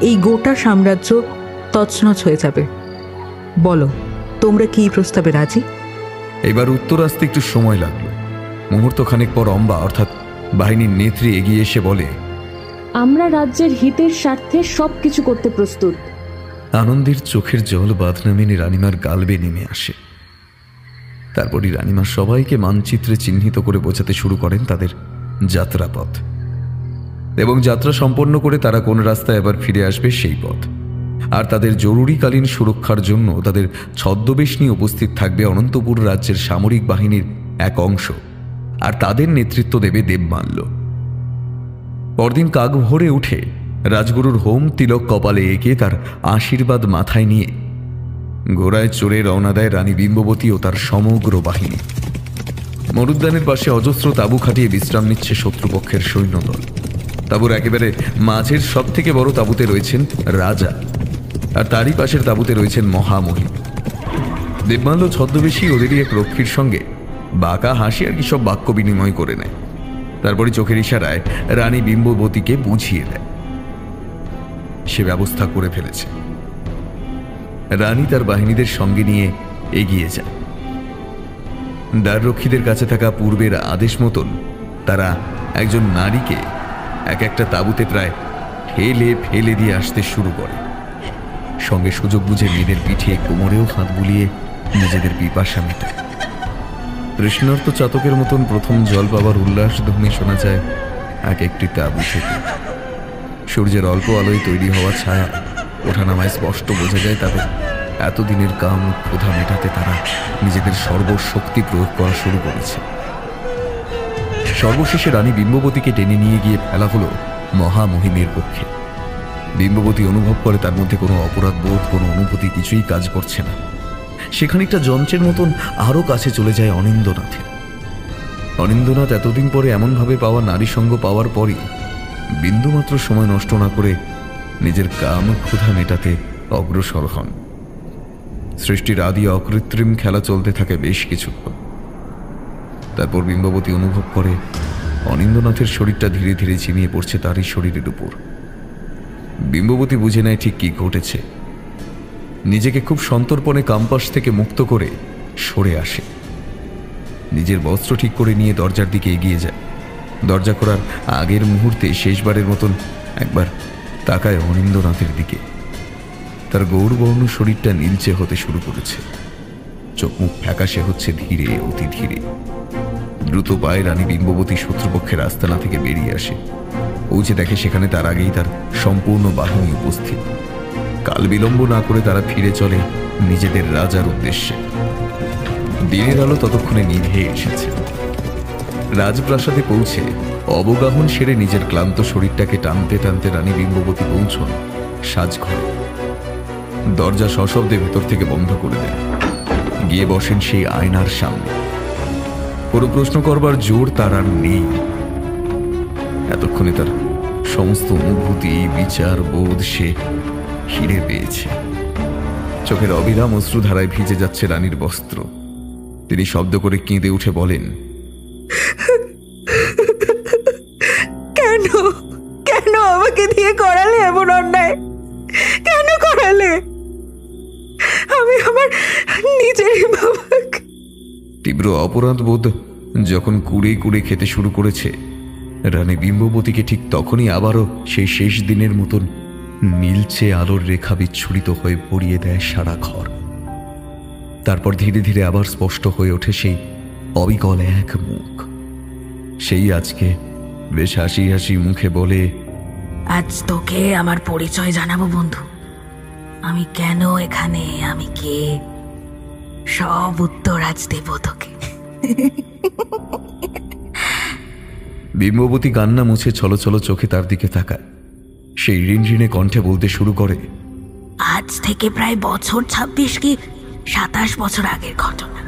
এই গোটা সাম্রাজ্য তছনছ হয়ে যাবে। বলো, তোমরা কি এই প্রস্তাবে রাজি? এবার উত্তর আসতে একটু সময় লাগলো। মুহূর্তখানেক পর অম্বা অর্থাৎ বাহিনীর নেত্রী এগিয়ে এসে বলে, আমরা রাজ্যের হিতের স্বার্থে সবকিছু করতে প্রস্তুত। আনন্দের চোখের জল বাঁধনা মেনে রানীমার গালবে নেমে আসে। তারপরই রানীমা সবাইকে মানচিত্রে চিহ্নিত করে বোঝাতে শুরু করেন তাদের যাত্রাপথ এবং যাত্রা সম্পন্ন করে তারা কোন রাস্তায় আবার ফিরে আসবে সেই পথ। আর তাদের জরুরিকালীন সুরক্ষার জন্য তাদের ছদ্মবেশ নিয়ে উপস্থিত থাকবে অনন্তপুর রাজ্যের সামরিক বাহিনীর এক অংশ, আর তাদের নেতৃত্ব দেবে দেবমাল্য। পরদিন কাক ভোরে উঠে রাজগুরুর হোম তিলক কপালে এঁকে তার আশীর্বাদ মাথায় নিয়ে ঘোড়ায় চড়ে রওনা দেয় রানী বিম্ববতী ও তার সমগ্র বাহিনী। মরুদ্যানের পাশে অজস্র তাঁবু খাটিয়ে বিশ্রাম নিচ্ছে শত্রুপক্ষের সৈন্যদল। তাঁবুর একেবারে মাঝের সব থেকে বড় তাঁবুতে রয়েছেন রাজা, আর তারই পাশের তাঁবুতে রয়েছেন মহামহিম। দেবমাল্য ছদ্মবেশী ওদেরই এক রক্ষীর সঙ্গে বাঁকা হাসি আর কি সব বাক্য বিনিময় করে নেয়। তারপরে চোখের ইশারায় রানী বিম্ববতীকে বুঝিয়ে দেয় সে ব্যবস্থা করে ফেলেছে। রানী তার বাহিনীদের সঙ্গে নিয়ে এগিয়ে যায়। দ্বাররক্ষীদের কাছে থাকা পূর্বের আদেশ মতন তারা একজন নারীকে এক একটা তাঁবুতে প্রায় ফেলে ফেলে দিয়ে আসতে শুরু করে। সঙ্গে সুযোগ বুঝে মেয়েদের পিঠে কোমরেও হাত বুলিয়ে নিজেদের পিপাসা মেটায়। তৃষ্ণার্ত চাতকের মতন প্রথম জল পাবার উল্লাস ধ্বনি শোনা যায় এক একটি তাঁবু থেকে। সূর্যের অল্প আলোয় তৈরি হওয়া ছায়া ওঠানামায় স্পষ্ট বোঝা যায় তাদের এতদিনের কাম ক্ষুধা মেটাতে তারা নিজেদের সর্বশক্তি প্রয়োগ করা শুরু করেছে। সর্বশেষে রানী বিম্ববতীকে টেনে নিয়ে গিয়ে ফেলা হলো মহামহিমের পক্ষে। বিম্ববতী অনুভব করে তার মধ্যে কোনো অপরাধ বোধ, কোনো অনুভূতি কিছুই কাজ করছে না। সেখানিকটা যন্ত্রের মতন আরও কাছে চলে যায় অনিন্দ্যনাথের। অনিন্দ্যনাথ এতদিন পরে এমনভাবে পাওয়া নারী সঙ্গ পাওয়ার পরই বিন্দুমাত্র সময় নষ্ট না করে নিজের কাম ক্ষুধা মেটাতে অগ্রসর হন। সৃষ্টির আদি অকৃত্রিম খেলা চলতে থাকে বেশ কিছুক্ষণ। তারপর বিম্ববতী অনুভব করে অনিন্দ্যনাথের শরীরটা ধীরে ধীরে ঝিমিয়ে পড়ছে তারই শরীরের উপর। বিম্ববতী বুঝে নেয় ঠিক কি ঘটেছে। নিজেকে খুব সন্তর্পণে কাম্পাস থেকে মুক্ত করে সরে আসে। নিজের বস্ত্র ঠিক করে নিয়ে দরজার দিকে এগিয়ে যায়। দরজা করার আগের মুহূর্তে শেষবারের মতন একবার তাকায় অনিন্দ্যনাথের দিকে। তার গৌরবর্ণ শরীরটা নীলচে হতে শুরু করেছে। চোখ মুখ ফ্যাকাশে হচ্ছে ধীরে, অতি ধীরে। দ্রুত পায়ে রানী বিম্ববতী শত্রুপক্ষের আস্তানা থেকে বেরিয়ে আসে। পৌঁছে দেখে সেখানে তার আগেই তার সম্পূর্ণ বাহিনী উপস্থিত। কাল বিলম্ব না করে তারা ফিরে চলে নিজেদের রাজার উদ্দেশ্যে। দিনের আলো ততক্ষণে নিভে এসেছে। রাজপ্রাসাদে পৌঁছে অবগাহন সেরে নিজের ক্লান্ত শরীরটাকে টানতে টানতে রানী বিম্ববতী পৌঁছন সাজঘরে। দরজা সশব্দে ভেতর থেকে বন্ধ করে দেন। গিয়ে বসেন সেই আয়নার সামনে। কোনো প্রশ্ন করবার জোর তার আর নেই। এতক্ষণে তার সমস্ত অনুভূতি, বিচার বোধ সে ফিরে পেয়েছে। চোখের অবিরাম অশ্রুধারায় ভিজে যাচ্ছে রানীর বস্ত্র। তিনি শব্দ করে কেঁদে উঠে বলেন, কেন কেন আমাকে দিয়ে করালে এমন অন্যায়? কেন করালে? আমি আমার নিজেরই বাবাকে। তীব্র অপরাধ বোধ যখন কুড়ে কুড়ে খেতে শুরু করেছে, রানী বিম্ববতীকে ঠিক তখনই আবারও সেই শেষ দিনের মতন নীলচে আলোর রেখা বিচ্ছুরিত হয়ে পড়িয়ে দেয় সারা ঘর। তারপর ধীরে ধীরে আবার স্পষ্ট হয়ে ওঠে সেই অবিকল এক মুখ। সেই আজকে বেশ হাসি হাসি মুখে বলে, আজ তোকে আমার পরিচয় জানাবো বন্ধু। আমি কেন এখানে, আমি কে, সব উত্তর আজ দেব তোকে। বিম্ববতী কান্না মুছে ছলছল চোখে তার দিকে তাকায়। সেই ঋণঋণে কণ্ঠে বলতে শুরু করে, আজ থেকে প্রায় বছর 26 কি 27 বছর আগের ঘটনা।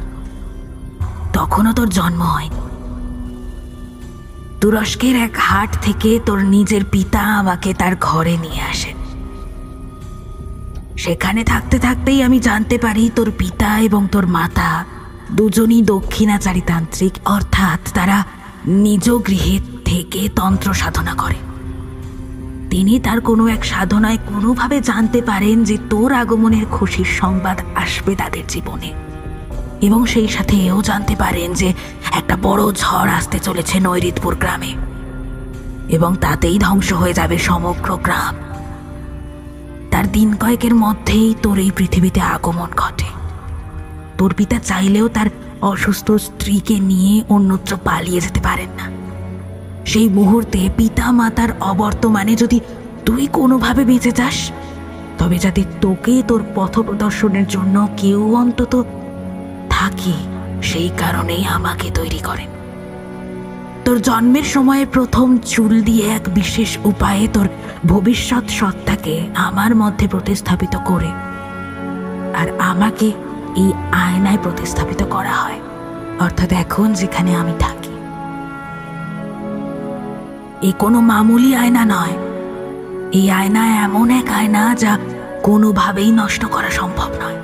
তখনও তোর জন্ম হয়নি। তুরস্কের এক হাট থেকে তোর নিজের পিতা আমাকে তার ঘরে নিয়ে আসেন। সেখানে থাকতে থাকতেই আমি জানতে পারি তোর পিতা এবং তোর মাতা দুজনই দক্ষিণাচারী তান্ত্রিক, অর্থাৎ তারা নিজ গৃহে থেকে তন্ত্র সাধনা করে। তিনি তার কোনো এক সাধনায় কোনোভাবে জানতে পারেন যে তোর আগমনের খুশির সংবাদ আসবে তাদের জীবনে, এবং সেই সাথে এও জানতে পারেন যে একটা বড় ঝড় আসতে চলেছে নৈরিতপুর গ্রামে, এবং তাতেই ধ্বংস হয়ে যাবে সমগ্র গ্রাম। তার দিন কয়েকের মধ্যেই তোর এই পৃথিবীতে আগমন ঘটে। তোর পিতা চাইলেও তার অসুস্থ স্ত্রীকে নিয়ে অন্যত্র পালিয়ে যেতে পারেন না। সেই মুহূর্তে পিতা মাতার অবর্তমানে যদি তুই কোনোভাবে বেঁচে যাস, তবে যাতে তোকে তোর পথ প্রদর্শনের জন্য কেউ অন্তত থাকে, সেই কারণেই আমাকে তৈরি করেন। তোর জন্মের সময়ে প্রথম চুল দিয়ে এক বিশেষ উপায়ে তোর ভবিষ্যৎ সত্তাকে আমার মধ্যে প্রতিস্থাপিত করে আর আমাকে এই আয়নায় প্রতিস্থাপিত করা হয়, অর্থাৎ এখন যেখানে আমি থাকি। এই কোনো মামুলি আয়না নয়। এই আয়না এমন এক আয়না যা কোনোভাবেই নষ্ট করা সম্ভব নয়।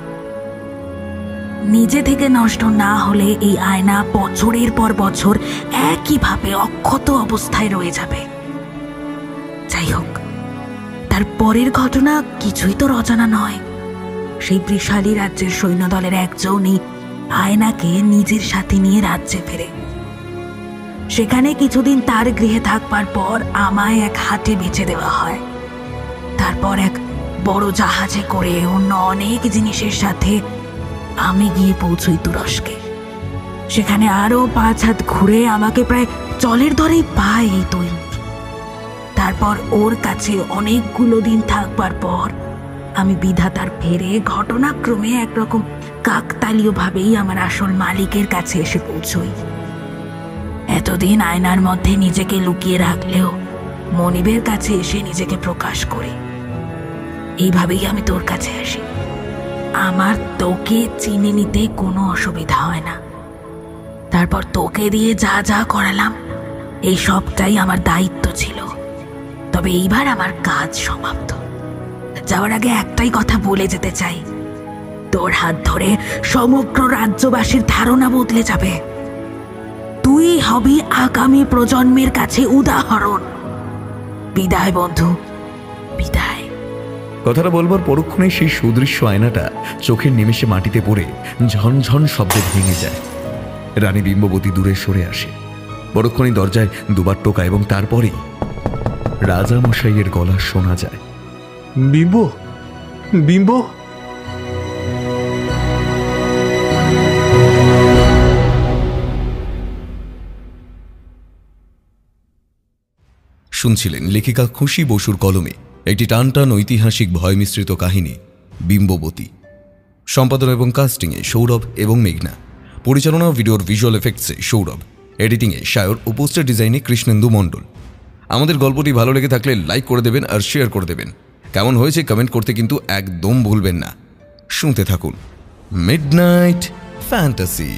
নিজে থেকে নষ্ট না হলে এই আয়না বছরের পর বছর একইভাবে অক্ষত অবস্থায় রয়ে যাবে। যাই হোক, তার পরের ঘটনা কিছুই তো অজানা নয়। সেই বৃষালী রাজ্যের সৈন্যদলের একজন এই আয়নাকে নিজের সাথে নিয়ে রাজ্যে ফেরে। সেখানে কিছুদিন তার গৃহে থাকবার পর আমায় এক হাটে বেচে দেওয়া হয়। তারপর এক বড় জাহাজে করে অন্য অনেক জিনিসের সাথে আমি গিয়ে পৌঁছই তুরস্কে। সেখানে আরো 5 হাত ঘুরে আমাকে প্রায় জলের দরেই পায় এই তৈমুর। তারপর ওর কাছে অনেকগুলো দিন থাকবার পর আমি বিধাতার ফেরে ঘটনাক্রমে একরকম কাকতালীয় ভাবেই আমার আসল মালিকের কাছে এসে পৌঁছই। এতদিন আয়নার মধ্যে নিজেকে লুকিয়ে রাখলেও মনিবের কাছে এসে নিজেকে প্রকাশ করি। এইভাবেই আমি তোর কাছে আসি। আমার তোকে চিনে নিতে কোনো অসুবিধা হয় না। তারপর তোকে দিয়ে যা যা করালাম এই সবটাই আমার দায়িত্ব ছিল। তবে এইবার আমার কাজ সমাপ্ত। যাওয়ার আগে একটাই কথা বলে যেতে চাই, তোর হাত ধরে সমগ্র রাজ্যবাসীর ধারণা বদলে যাবে। তুই হবি আগামী প্রজন্মের কাছে উদাহরণ। বিদায় বন্ধু, বিদায়। কথাটা বলবার পরক্ষণে সেই সুদৃশ্য আয়নাটা চোখের নিমেষে মাটিতে পড়ে ঝনঝন শব্দে ভেঙে যায়। রানী বিম্ববতী দূরে সরে আসে। পরক্ষণে দরজায় দুবার টোকা এবং তারপরেই রাজামশাইয়ের গলা শোনা যায়, বিম্ব, বিম্ব। শুনছিলেন লেখিকা খুশি বসুর কলমে একটি টানটান ঐতিহাসিক ভয় মিশ্রিত কাহিনী বিম্ববতী। সম্পাদনা এবং কাস্টিংয়ে সৌরভ এবং মেঘনা। পরিচালনা ও ভিডিওর ভিজুয়াল এফেক্টসে সৌরভ। এডিটিংয়ে সায়র ও পোস্টার ডিজাইনে কৃষ্ণেন্দু মণ্ডল। আমাদের গল্পটি ভালো লেগে থাকলে লাইক করে দেবেন আর শেয়ার করে দেবেন। কেমন হয়েছে কমেন্ট করতে কিন্তু একদম ভুলবেন না। শুনতে থাকুন মিডনাইট ফ্যান্টাসি।